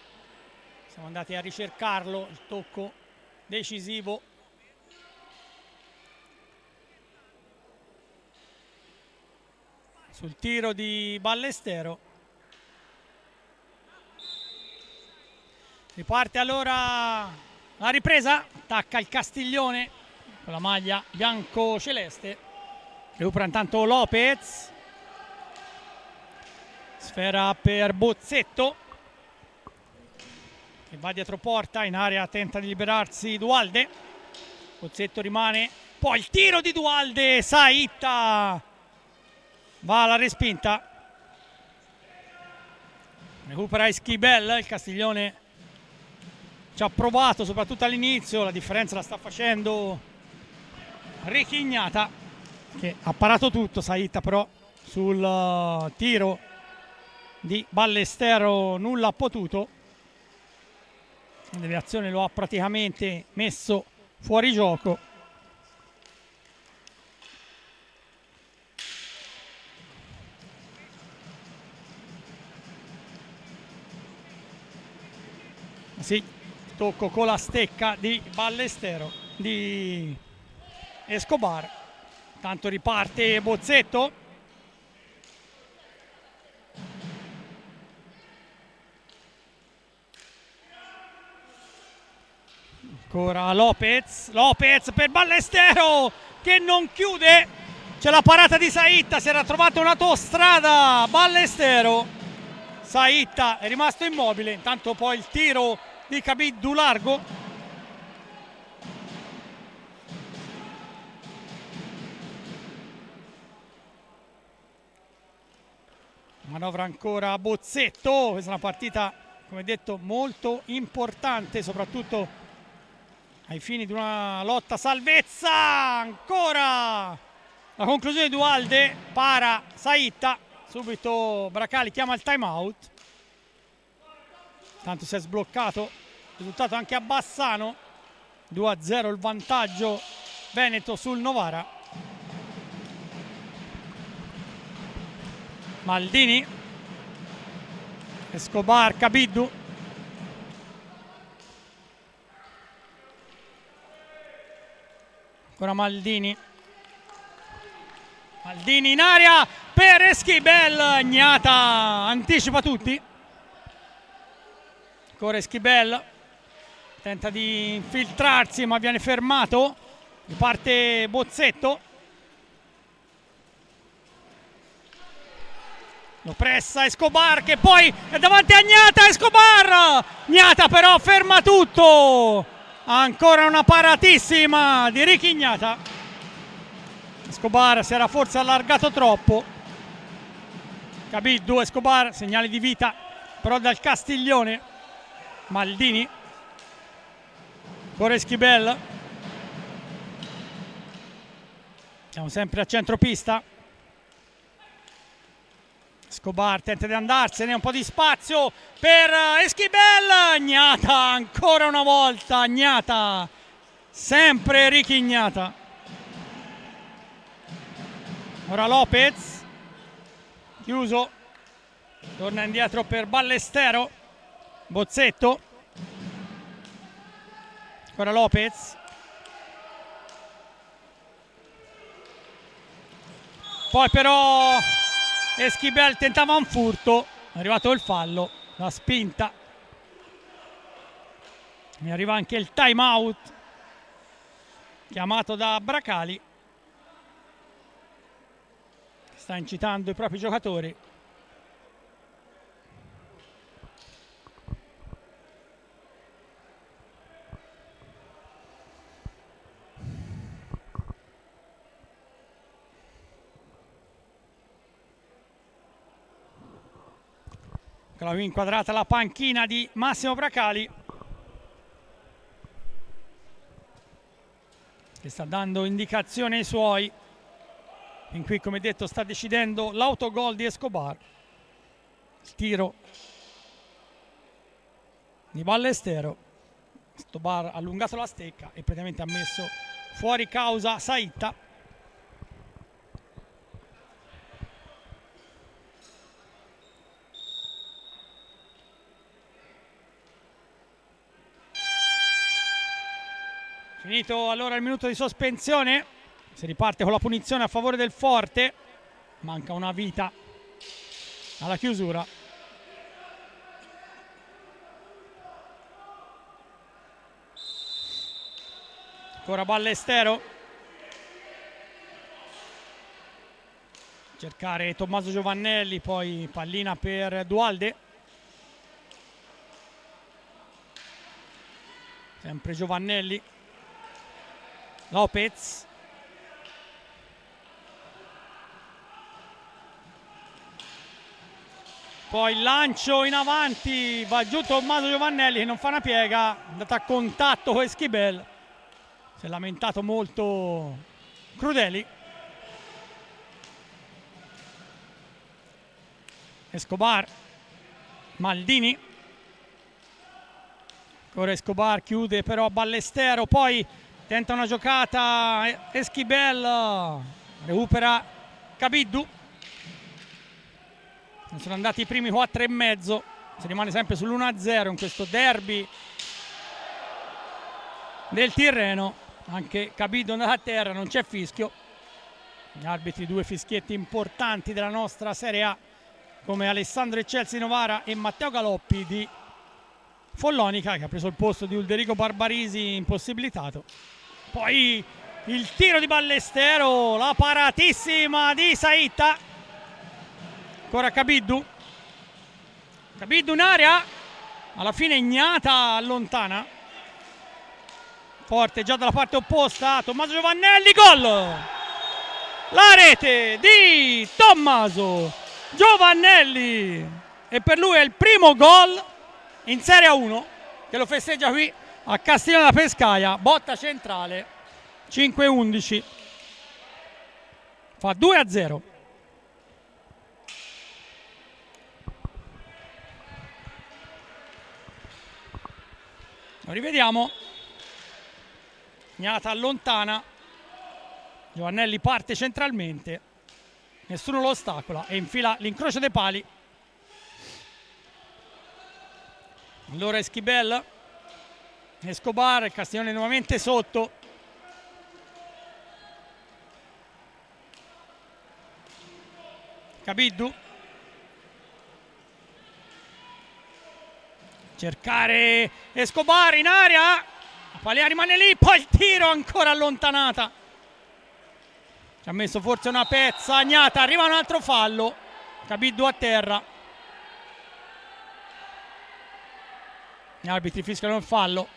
Speaker 1: Siamo andati a ricercarlo, il tocco decisivo. Sul tiro di Ballestero. Riparte allora la ripresa, attacca il Castiglione con la maglia bianco-celeste. Recupera intanto Lopez. Sfera per Bozzetto, che va dietro porta, in area tenta di liberarsi Dualde. Bozzetto rimane, poi il tiro di Dualde, Saitta va alla respinta. Recupera Esquibel, il Castiglione ci ha provato soprattutto all'inizio, la differenza la sta facendo Rechignata, che ha parato tutto. Saitta però sul tiro di Ballestero nulla ha potuto. La deviazione lo ha praticamente messo fuori gioco. Sì, tocco con la stecca di Ballestero, di Escobar. Tanto riparte Bozzetto. Ancora Lopez, Lopez per Ballestero che non chiude. C'è la parata di Saitta, si era trovato un'autostrada Ballestero. Saitta è rimasto immobile, intanto poi il tiro di Cabiddu largo. Manovra ancora Bozzetto, questa è una partita, come detto, molto importante, soprattutto ai fini di una lotta salvezza. Ancora la conclusione di Dualde, para Saitta, subito Bracali chiama il time out. Tanto si è sbloccato, risultato anche a Bassano, 2-0 il vantaggio Veneto sul Novara. Maldini, Escobar, Cabiddu. Ancora Maldini. Maldini in aria per Esquibel, Gnata anticipa tutti. Ancora Esquibel, tenta di infiltrarsi ma viene fermato. Riparte Bozzetto. Lo pressa Escobar che poi è davanti a Gnata. Escobar, Gnata però ferma tutto. Ancora una paratissima di Rechignata. Escobar si era forse allargato troppo. Cabiddu, Escobar, segnali di vita però dal Castiglione. Maldini, ancora Esquibel. Siamo sempre a centropista. Escobar tenta di andarsene, un po' di spazio per Esquibel. Gnata ancora una volta, Gnata, sempre Rechignata. Ora Lopez, chiuso, torna indietro per Ballestero. Bozzetto, ancora Lopez, poi però Esquibel tentava un furto, è arrivato il fallo, la spinta, mi arriva anche il time out chiamato da Bracali, che sta incitando i propri giocatori. Abbiamo inquadrata la panchina di Massimo Bracali, che sta dando indicazioni ai suoi. In qui, come detto, sta decidendo l'autogol di Escobar. Il tiro di Ballestero. Escobar ha allungato la stecca e praticamente ha messo fuori causa Saitta. Finito allora il minuto di sospensione, si riparte con la punizione a favore del Forte, manca una vita alla chiusura. Ancora Ballestero, cercare Tommaso Giovannelli, poi pallina per Dualde, sempre Giovannelli, Lopez, poi il lancio in avanti, va giù Tommaso Giovannelli che non fa una piega, è andato a contatto con Esquibel, si è lamentato molto Crudeli. Escobar, Maldini, ancora Escobar, chiude però Ballestero, poi tenta una giocata Esquibel, recupera Cabiddu. Sono andati i primi 4,5, si rimane sempre sull'1-0 in questo derby del Tirreno. Anche Cabiddu è andato a terra, non c'è fischio. Gli arbitri, due fischietti importanti della nostra Serie A, come Alessandro Eccelsi Novara e Matteo Galoppi di Follonica, che ha preso il posto di Ulderico Barbarisi impossibilitato. Poi il tiro di Ballestero, la paratissima di Saitta, ancora Cabiddu in area, alla fine Ignata allontana. Forte già dalla parte opposta, Tommaso Giovannelli, gol! La rete di Tommaso Giovannelli, e per lui è il primo gol in Serie A1, che lo festeggia qui a Castiglione della Pescaia, botta centrale, 5-11, fa 2-0. Lo rivediamo, Ignata allontana, Giovannelli parte centralmente, nessuno lo ostacola e infila l'incrocio dei pali. Allora Esquibel, Escobar, il Castiglione nuovamente sotto. Cabiddu, cercare Escobar in area, la palla rimane lì, poi il tiro ancora allontanata. Ci ha messo forse una pezza Ignata, arriva un altro fallo, Cabiddu a terra. Gli arbitri fischiano il fallo.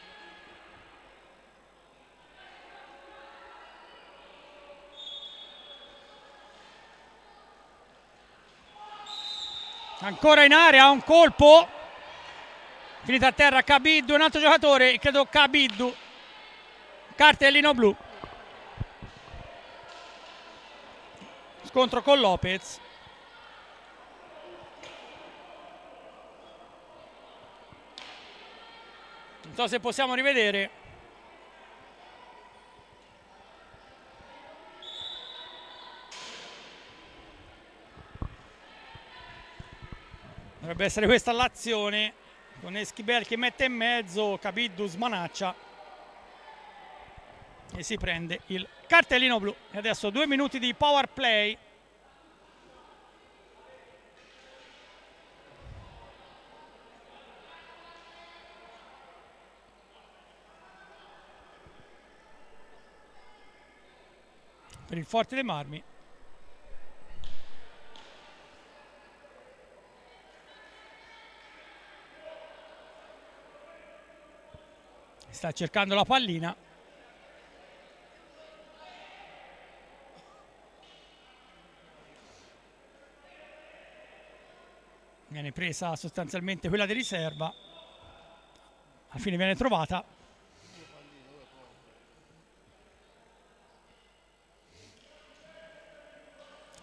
Speaker 1: Ancora in area, un colpo. Finita a terra Cabiddu, un altro giocatore, credo Cabiddu. Cartellino blu. Scontro con Lopez. Non so se possiamo rivedere. Dovrebbe essere questa l'azione, con Esquibel che mette in mezzo, Cabiddu smanaccia e si prende il cartellino blu. E adesso 2 minuti di power play. Per il Forte dei Marmi. Sta cercando la pallina. Viene presa sostanzialmente quella di riserva. Alla fine viene trovata.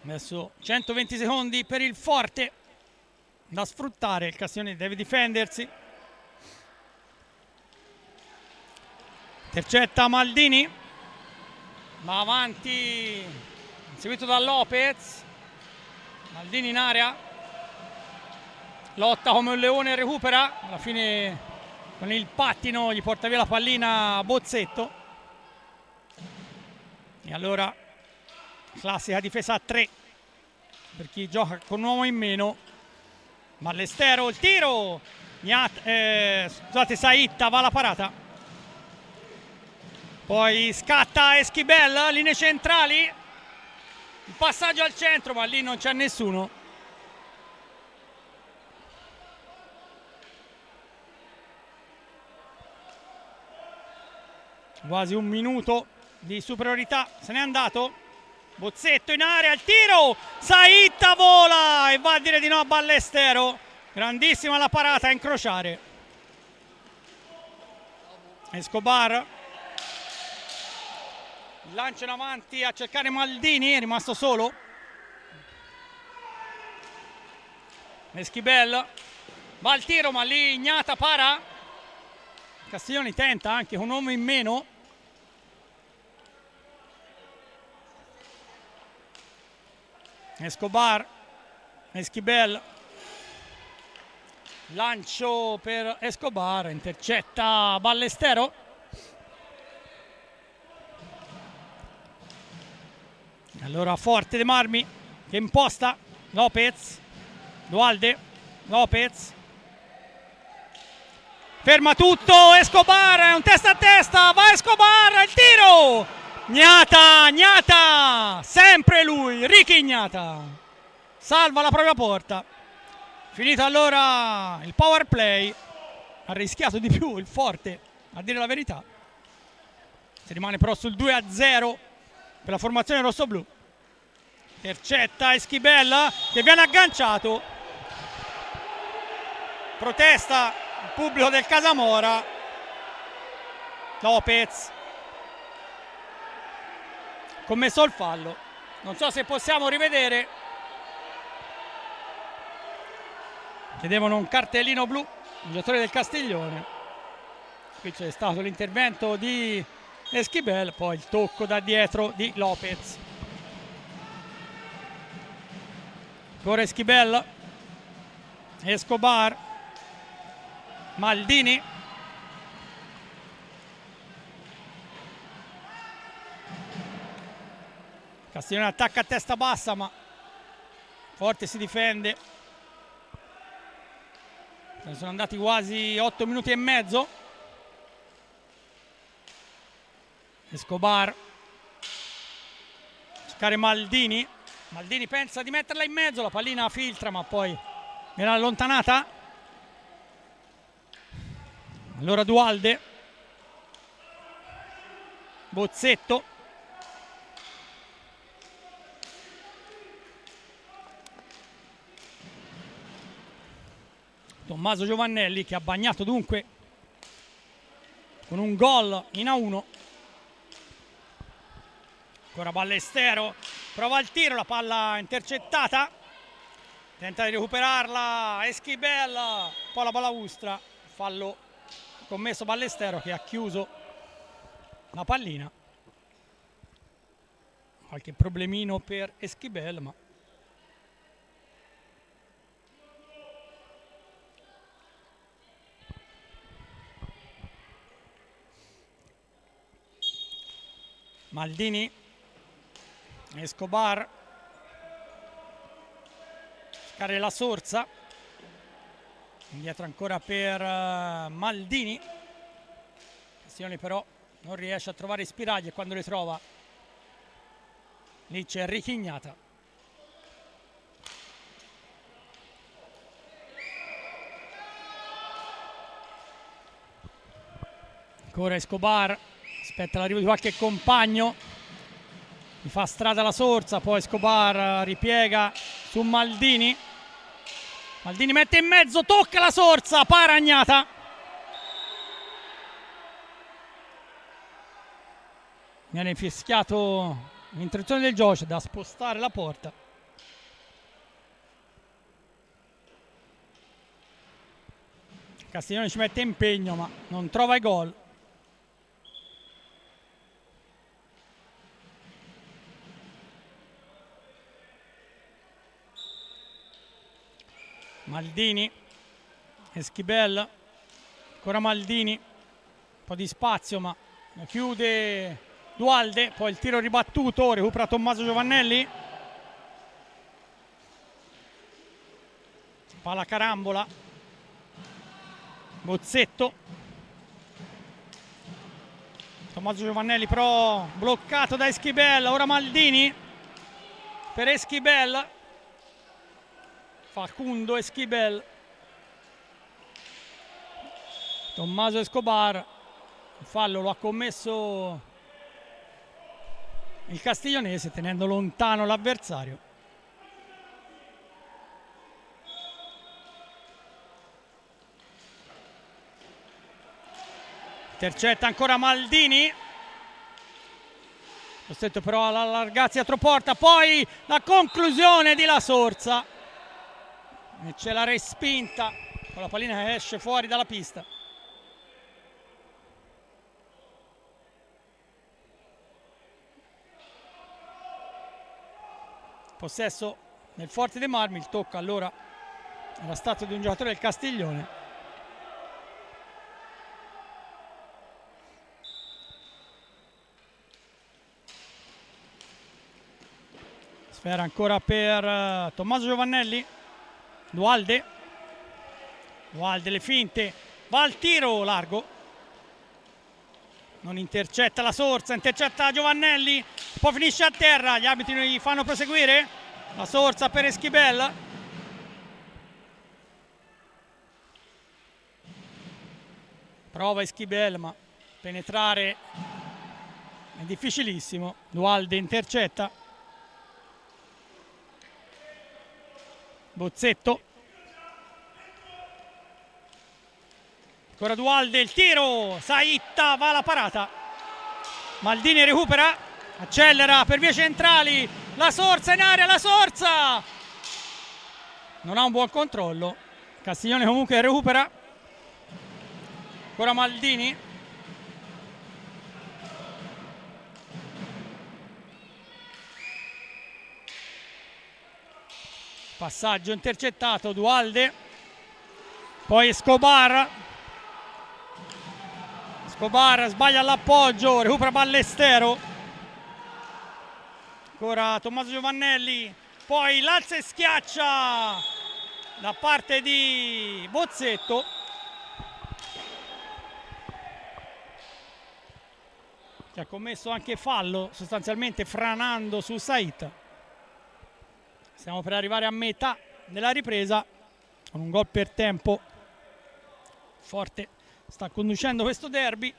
Speaker 1: Adesso 120 secondi per il Forte da sfruttare. Il Castiglione deve difendersi. Intercetta Maldini, va avanti, seguito da Lopez. Maldini in area, lotta come un leone e recupera. Alla fine con il pattino gli porta via la pallina Bozzetto. E allora classica difesa a 3 per chi gioca con un uomo in meno. Ballestero, il tiro, scusate, Saitta va alla parata, poi scatta Esquibel, linee centrali, il passaggio al centro, ma lì non c'è nessuno. Quasi un minuto di superiorità, se n'è andato. Bozzetto in area, il tiro, Saitta vola e va a dire di no a Ballestero. Grandissima la parata a incrociare. Escobar, lancio in avanti a cercare Maldini, è rimasto solo. Esquibel va al tiro, ma lì Ignata para. Castiglioni tenta anche con un uomo in meno. Escobar, Esquibel, lancio per Escobar, intercetta Ballestero. Allora forte De Marmi che imposta, Lopez, Dualde, Lopez, ferma tutto, Escobar, è un testa a testa, va Escobar, il tiro! Ignata, sempre lui, Ricky Ignata, salva la propria porta. Finito allora il power play, ha rischiato di più il forte, a dire la verità. Si rimane però sul 2-0 per la formazione rossoblù. Intercetta Esquibel che viene agganciato. Protesta il pubblico del Casamora. Lopez commesso il fallo, non so se possiamo rivedere. Chiedevano un cartellino blu i giocatori del Castiglione. Qui c'è stato l'intervento di Esquibel, poi il tocco da dietro di Lopez. Ancora Esquibel, Escobar, Maldini, Castiglione attacca a testa bassa, ma Forte si difende. Ne sono andati quasi 8 minuti e mezzo. Escobar, cercare Maldini. Maldini pensa di metterla in mezzo, la pallina filtra ma poi viene allontanata. Allora Dualde, Bozzetto, Tommaso Giovannelli che ha bagnato dunque con un gol in A1. Ancora Ballestero, prova il tiro, la palla intercettata, tenta di recuperarla Esquibel, poi la balaustra, fallo commesso Ballestero che ha chiuso la pallina. Qualche problemino per Esquibel, ma Maldini, Escobar, cercare la Sorza, indietro ancora per Maldini. Castiglione però non riesce a trovare Spiragli e quando le trova lì c'è Ricky Ignata. Ancora Escobar, aspetta l'arrivo di qualche compagno, gli fa strada la Sorza, poi Escobar ripiega su Maldini. Maldini mette in mezzo, tocca la Sorza, para Ignata. Viene fischiato l'interruzione del gioco, da spostare la porta. Castiglione ci mette impegno ma non trova i gol. Maldini, Esquibel, ancora Maldini, un po' di spazio ma chiude Dualde, poi il tiro ribattuto, recupera Tommaso Giovannelli. Palla carambola. Bozzetto. Tommaso Giovannelli però bloccato da Esquibel. Ora Maldini per Esquibel. Facundo Esquibel. Tommaso Escobar. Il fallo lo ha commesso il castiglionese tenendo lontano l'avversario. Intercetta ancora Maldini. Costretto però all'allargarsi a Troporta. Poi la conclusione di La Sorsa. E c'è la respinta con la pallina che esce fuori dalla pista. Possesso nel Forte dei Marmi, il tocco allora era stato di un giocatore del Castiglione. Sfera ancora per Tommaso Giovannelli. Dualde. Dualde le finte, va al tiro largo. Non intercetta La Sorsa, intercetta Giovannelli, poi finisce a terra, gli arbitri gli fanno proseguire. La Sorsa per Esquibel. Prova Esquibel, ma penetrare è difficilissimo. Dualde intercetta. Bozzetto. Ancora Dualde, il tiro, Saitta va alla parata. Maldini recupera, accelera per vie centrali. La Sorsa in area, La Sorsa! Non ha un buon controllo. Castiglione comunque recupera. Ancora Maldini. Passaggio intercettato, Dualde. Poi Escobar. Escobar sbaglia l'appoggio, recupera Ballestero. Ancora Tommaso Giovannelli, poi l'alza e schiaccia da parte di Bozzetto. Che ha commesso anche fallo, sostanzialmente franando su Saitta. Stiamo per arrivare a metà della ripresa con un gol per tempo. Forte sta conducendo questo derby.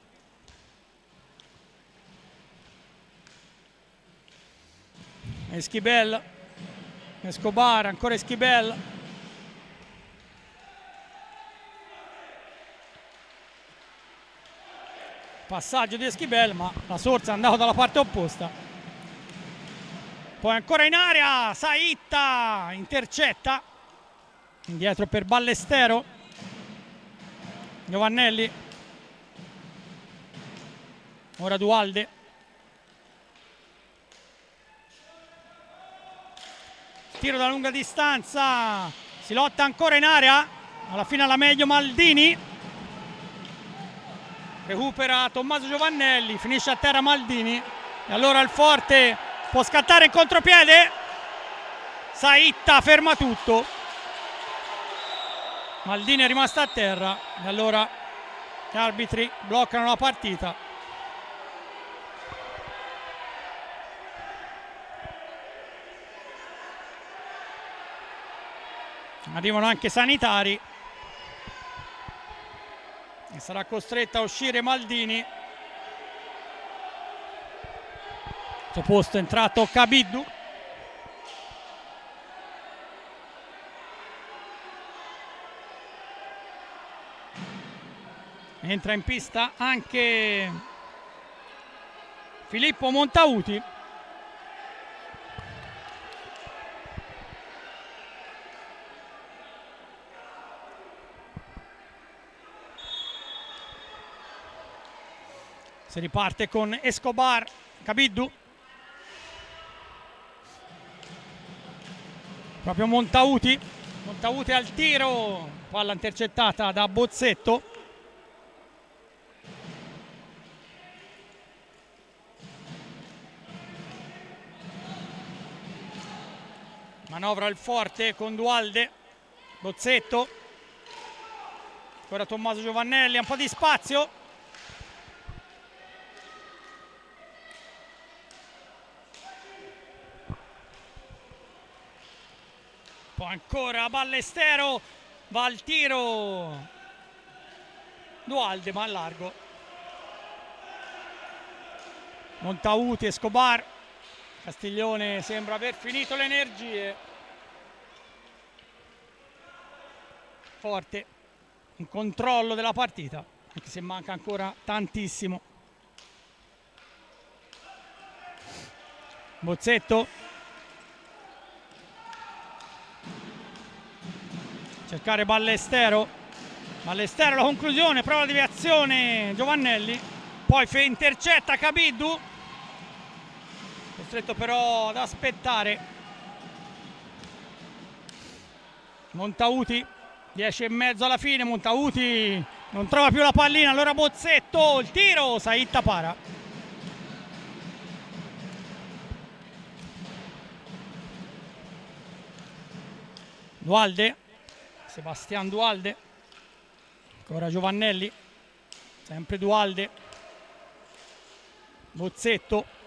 Speaker 1: Esquibel, Escobar, ancora Esquibel. Passaggio di Esquibel, ma La Sorsa è andato dalla parte opposta. Poi ancora in area, Saitta intercetta. Indietro per Ballestero. Giovannelli. Ora Dualde. Tiro da lunga distanza, si lotta ancora in area, alla fine alla meglio Maldini. Recupera Tommaso Giovannelli, finisce a terra Maldini. E allora il Forte può scattare in contropiede. Saitta ferma tutto. Maldini è rimasto a terra e allora gli arbitri bloccano la partita. Arrivano anche i sanitari e sarà costretta a uscire Maldini. Al suo posto è entrato Cabiddu. Entra in pista anche Filippo Montauti. Si riparte con Escobar, Cabiddu. Proprio Montauti. Montauti al tiro. Palla intercettata da Bozzetto. Manovra il forte con Dualde. Bozzetto. Ancora Tommaso Giovannelli, un po' di spazio. Poi ancora Ballestero, va al tiro. Dualde, ma a largo. Montauti, Escobar. Castiglione sembra aver finito le energie. Forte in controllo della partita, anche se manca ancora tantissimo. Bozzetto. Cercare Ballestero. Ballestero la conclusione, prova la deviazione Giovannelli. Poi intercetta Cabiddu. Costretto però ad aspettare. Montauti. 10,5 alla fine. Montauti non trova più la pallina. Allora Bozzetto. Il tiro. Saitta para. Dualde. Sebastian Dualde. Ancora Giovannelli. Sempre Dualde. Bozzetto.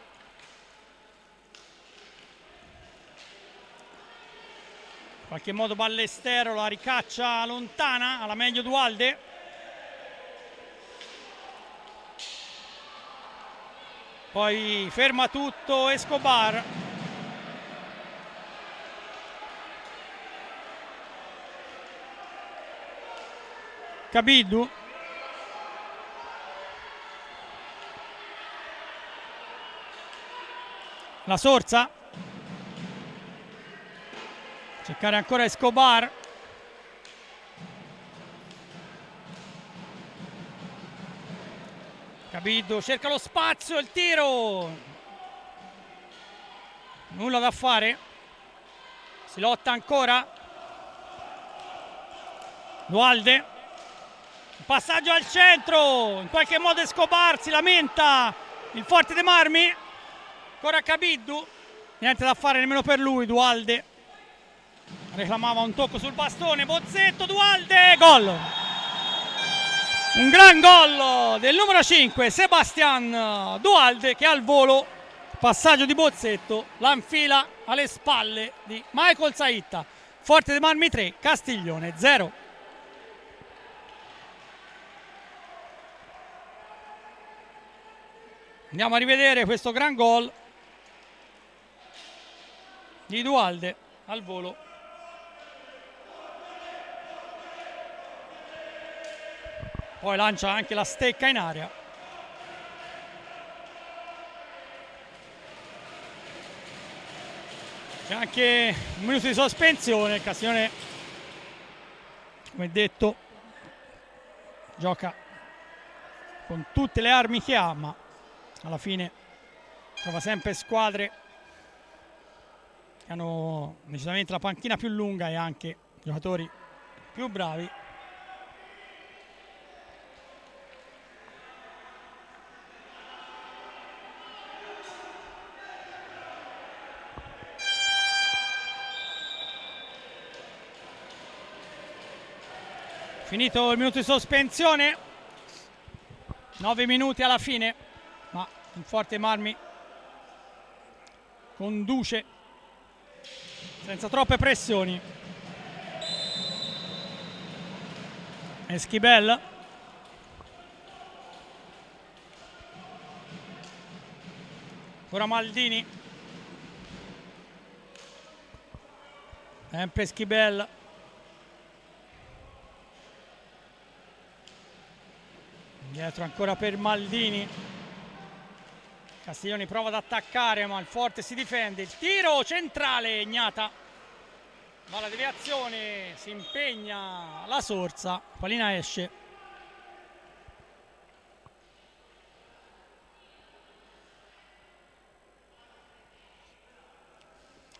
Speaker 1: In qualche modo Ballestero la ricaccia lontana, alla meglio Dualde. Poi ferma tutto Escobar. Cabiddu. La Sorza. Cercare ancora Escobar. Cabiddu cerca lo spazio, il tiro. Nulla da fare. Si lotta ancora. Dualde. Passaggio al centro. In qualche modo Escobar si lamenta. Il forte De Marmi. Ancora Cabiddu. Niente da fare nemmeno per lui. Dualde reclamava un tocco sul bastone. Bozzetto, Dualde, gol! Un gran gol del numero 5 Sebastian Dualde, che al volo, passaggio di Bozzetto, la infila alle spalle di Michael Saitta. Forte De Marmi 3, Castiglione 0. Andiamo a rivedere questo gran gol di Dualde al volo. Poi lancia anche la stecca in aria. C'è anche un minuto di sospensione. Il Castiglione, come detto, gioca con tutte le armi che ha, ma alla fine trova sempre squadre che hanno decisamente la panchina più lunga e anche giocatori più bravi. Finito il minuto di sospensione, 9 minuti alla fine, ma il forte Marmi conduce senza troppe pressioni. Eschibel. Ora Maldini. Sempre Eschibel. Dietro ancora per Maldini. Castiglione prova ad attaccare, ma il forte si difende. Il tiro centrale, Ignata. Ma la deviazione, si impegna la Sorza. Pallina esce.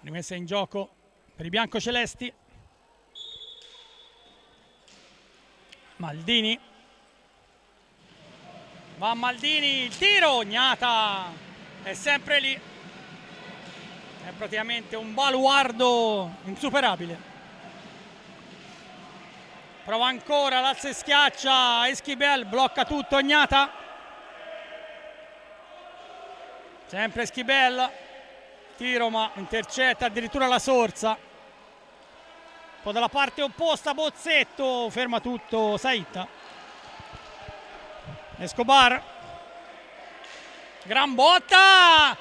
Speaker 1: Rimessa in gioco per i biancocelesti. Maldini. Va Maldini, il tiro, Ignata è sempre lì. È praticamente un baluardo insuperabile. Prova ancora, l'alza e schiaccia, Esquivel, blocca tutto, Ognata. Sempre Esquivel, tiro ma intercetta addirittura la Sorsa. Poi dalla parte opposta Bozzetto, ferma tutto Saitta. Escobar, gran botta,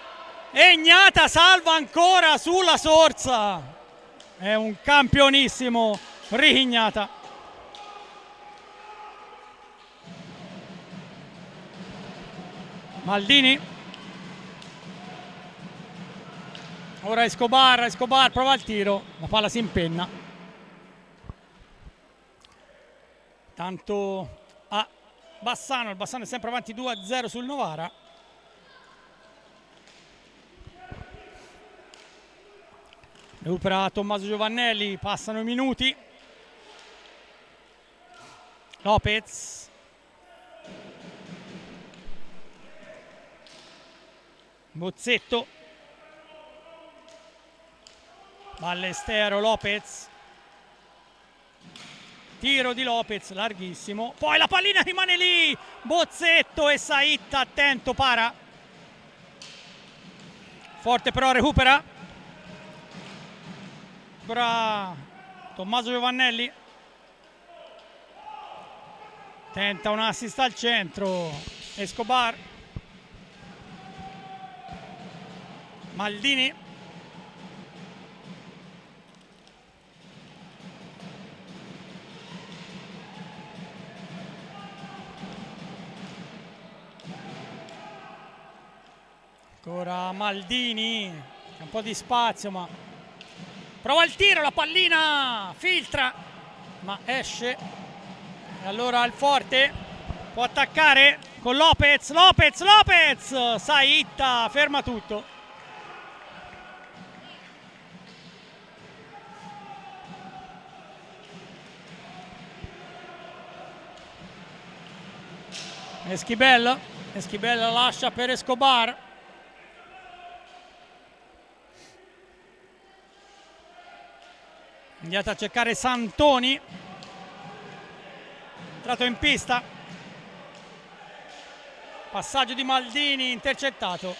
Speaker 1: e Ignata salva ancora sulla Sorsa. È un campionissimo Rignata. Maldini, ora Escobar prova il tiro, la palla si impenna. Tanto a Bassano, il Bassano è sempre avanti 2-0 sul Novara. Recupera Tommaso Giovannelli, passano i minuti. Lopez. Bozzetto. Ballestero, Lopez. Tiro di Lopez, larghissimo. Poi la pallina rimane lì. Bozzetto e Saitta, attento, para. Forte però recupera. Ancora Tommaso Giovannelli. Tenta un assist al centro. Escobar. Maldini. Ancora Maldini. Un po' di spazio ma prova il tiro, la pallina filtra ma esce. E allora il forte può attaccare con Lopez. Saitta ferma tutto. Esquivel lascia per Escobar. Andiamo a cercare Santoni. Entrato in pista. Passaggio di Maldini intercettato.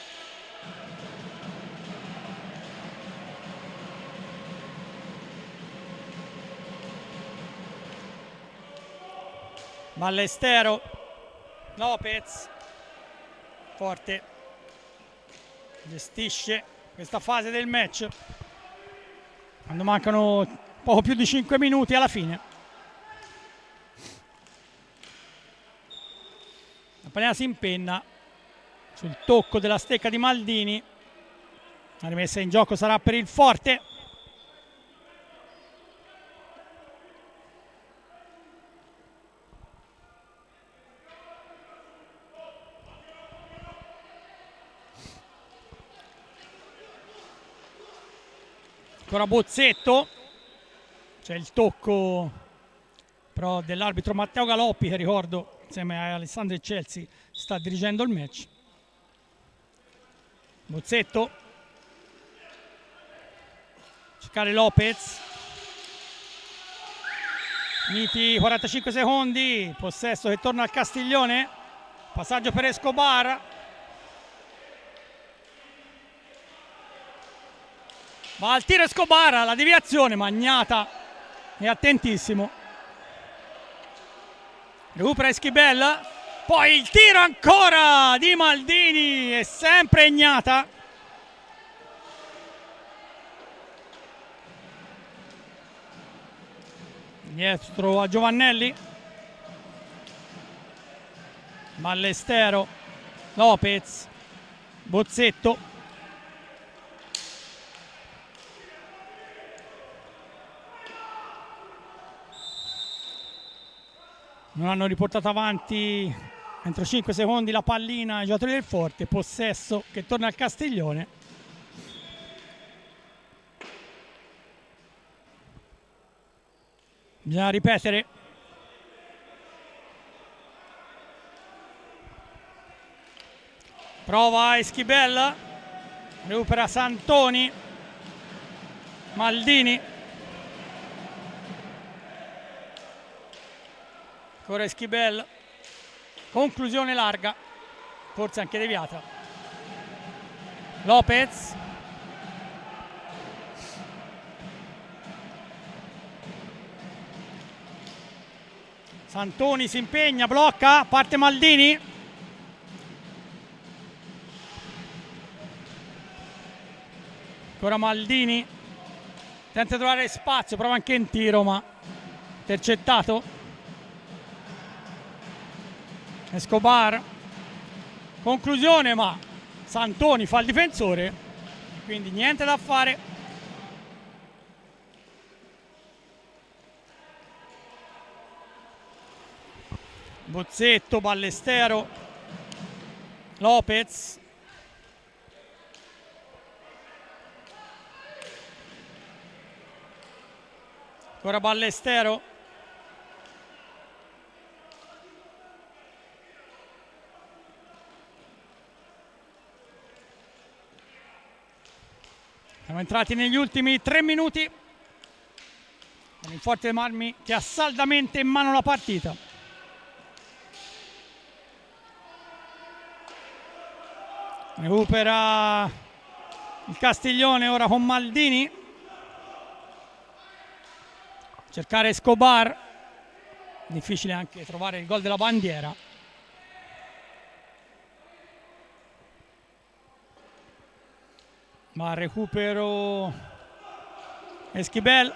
Speaker 1: Ballestero. Lopez, forte, gestisce questa fase del match quando mancano poco più di 5 minuti alla fine. La pallina si impenna sul tocco della stecca di Maldini. La rimessa in gioco sarà per il forte. Ancora Bozzetto, c'è il tocco però dell'arbitro Matteo Galoppi, che ricordo insieme a Alessandro Chelsea sta dirigendo il match. Bozzetto, cercare Lopez, finiti 45 secondi, possesso che torna al Castiglione, passaggio per Escobar. Va al tiro Escobar, la deviazione, Magnata è attentissimo. Recupera Esquivel, poi il tiro ancora di Maldini e sempre Ignata. Dietro a Giovannelli. Ballestero, Lopez, Bozzetto. Non hanno riportato avanti entro 5 secondi la pallina ai giocatori del Forte. Possesso che torna al Castiglione. Bisogna ripetere. Prova Esquivel. Recupera Santoni. Maldini, ancora Esquibel, conclusione larga, forse anche deviata. Lopez, Santoni si impegna, blocca, parte Maldini, ancora Maldini, tenta di trovare spazio, prova anche in tiro ma intercettato. Escobar, conclusione ma Santoni fa il difensore, quindi niente da fare. Bozzetto, Ballestero, Lopez, ancora Ballestero, siamo entrati negli ultimi 3 minuti con il Forte dei Marmi che ha saldamente in mano la partita. Recupera il Castiglione ora con Maldini, cercare Escobar, difficile anche trovare il gol della bandiera. Ma recupero Esquibel,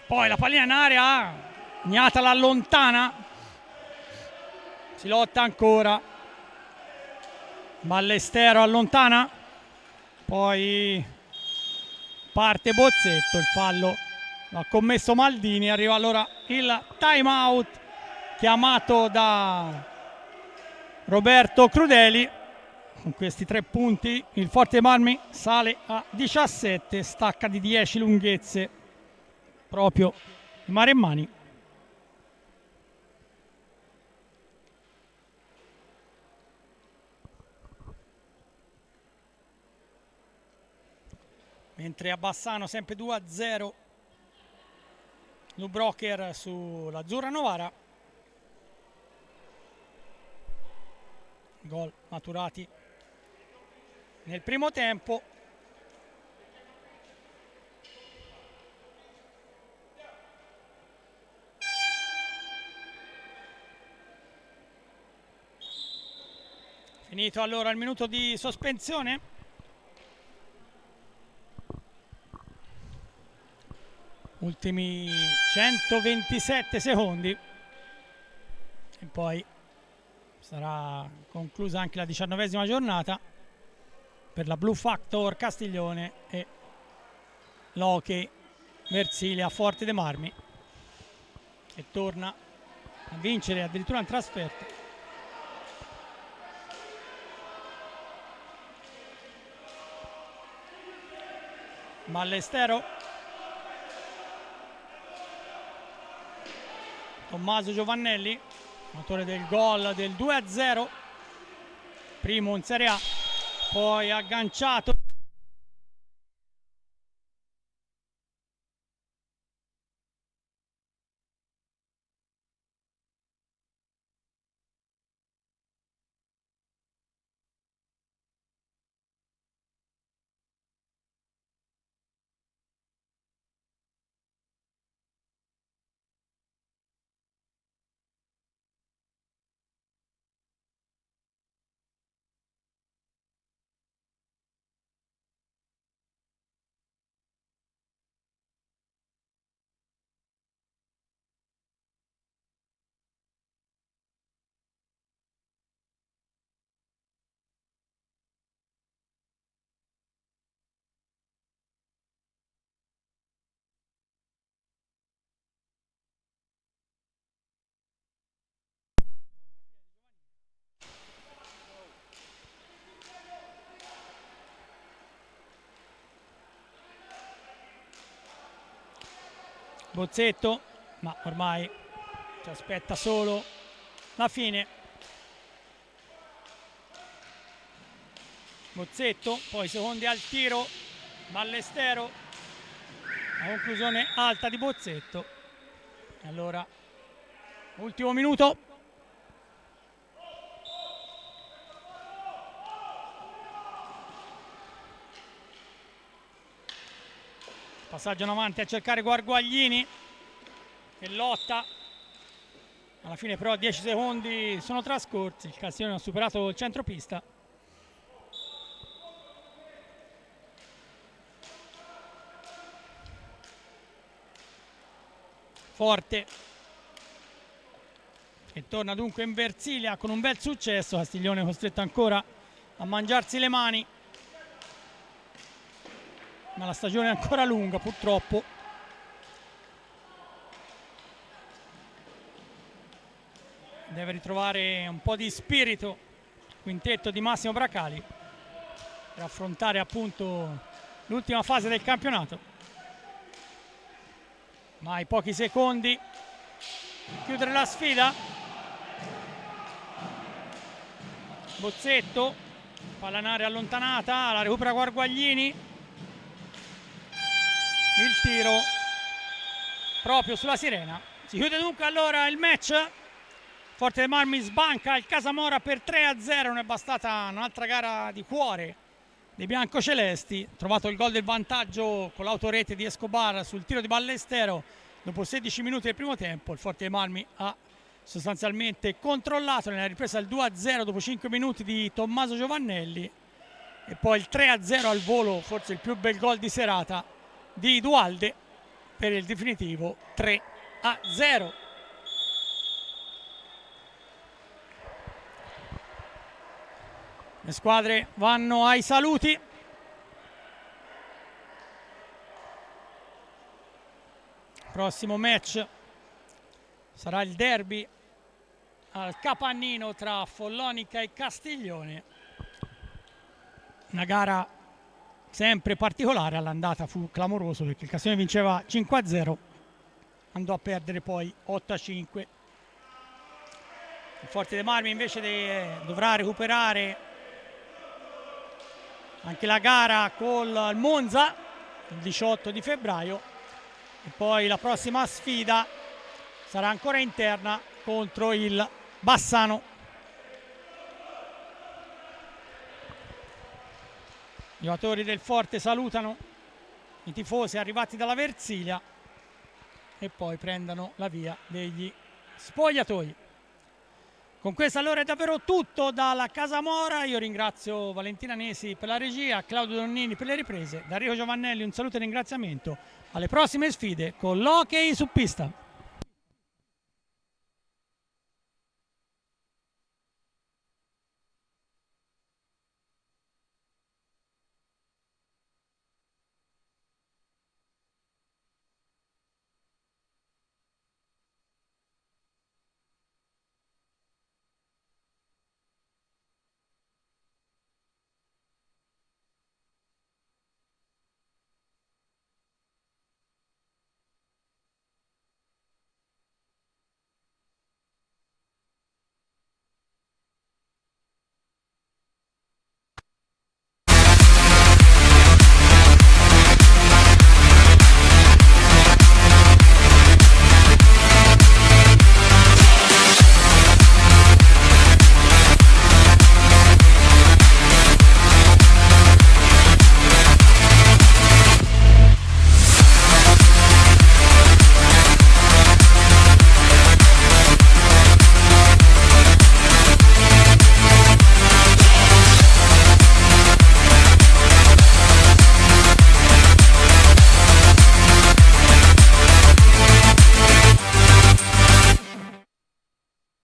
Speaker 1: poi la pallina in area, Gnata la allontana, si lotta ancora, Ballestero allontana, poi parte Bozzetto, il fallo l'ha commesso Maldini, arriva allora il time out chiamato da Roberto Crudeli. Con questi 3 punti il Forte dei Marmi sale a 17, stacca di 10 lunghezze proprio i maremmani. Mentre a Bassano sempre 2-0 Lubrocker sull'Azzurra Novara. Gol maturati nel primo tempo. Finito allora il minuto di sospensione. Ultimi 127 secondi e poi sarà conclusa anche la 19ª giornata per la Blue Factor Castiglione e l'Hockey Versilia Forte dei Marmi, che torna a vincere addirittura in trasferta. Ballestero, Tommaso Giovannelli, autore del gol del 2-0, primo in Serie A, poi agganciato. Bozzetto, ma ormai ci aspetta solo la fine. Bozzetto, poi secondi al tiro, Ballestero, la conclusione alta di Bozzetto. E allora, ultimo minuto. Passaggio in avanti a cercare Guarguaglini, che lotta. Alla fine però 10 secondi sono trascorsi, il Castiglione ha superato il centropista. Forte, che torna dunque in Versilia con un bel successo. Castiglione costretto ancora a mangiarsi le mani, ma la stagione è ancora lunga purtroppo. Deve ritrovare un po' di spirito il quintetto di Massimo Bracali per affrontare appunto l'ultima fase del campionato. Ma ai pochi secondi per chiudere la sfida. Bozzetto, palla in area allontanata, la recupera Guarguaglini. Il tiro proprio sulla sirena. Si chiude dunque allora il match. Forte dei Marmi sbanca il Casamora per 3-0. Non è bastata un'altra gara di cuore dei biancocelesti. Trovato il gol del vantaggio con l'autorete di Escobar sul tiro di Ballestero dopo 16 minuti del primo tempo. Il Forte dei Marmi ha sostanzialmente controllato nella ripresa il 2-0 dopo 5 minuti di Tommaso Giovannelli, e poi il 3-0 al volo, forse il più bel gol di serata di Dualde, per il definitivo 3-0. Le squadre vanno ai saluti. Prossimo match sarà il derby al Capannino tra Follonica e Castiglione. Una gara sempre particolare, all'andata fu clamoroso perché il Castiglione vinceva 5-0, andò a perdere poi 8-5. Il Forte dei Marmi invece dovrà recuperare anche la gara col Monza il 18 di febbraio, e poi la prossima sfida sarà ancora interna contro il Bassano. I giocatori del Forte salutano i tifosi arrivati dalla Versilia e poi prendono la via degli spogliatoi. Con questo allora è davvero tutto dalla Casamora. Io ringrazio Valentina Nesi per la regia, Claudio Donnini per le riprese, da Enrico Giovannelli un saluto e ringraziamento. Alle prossime sfide con l'hockey su pista.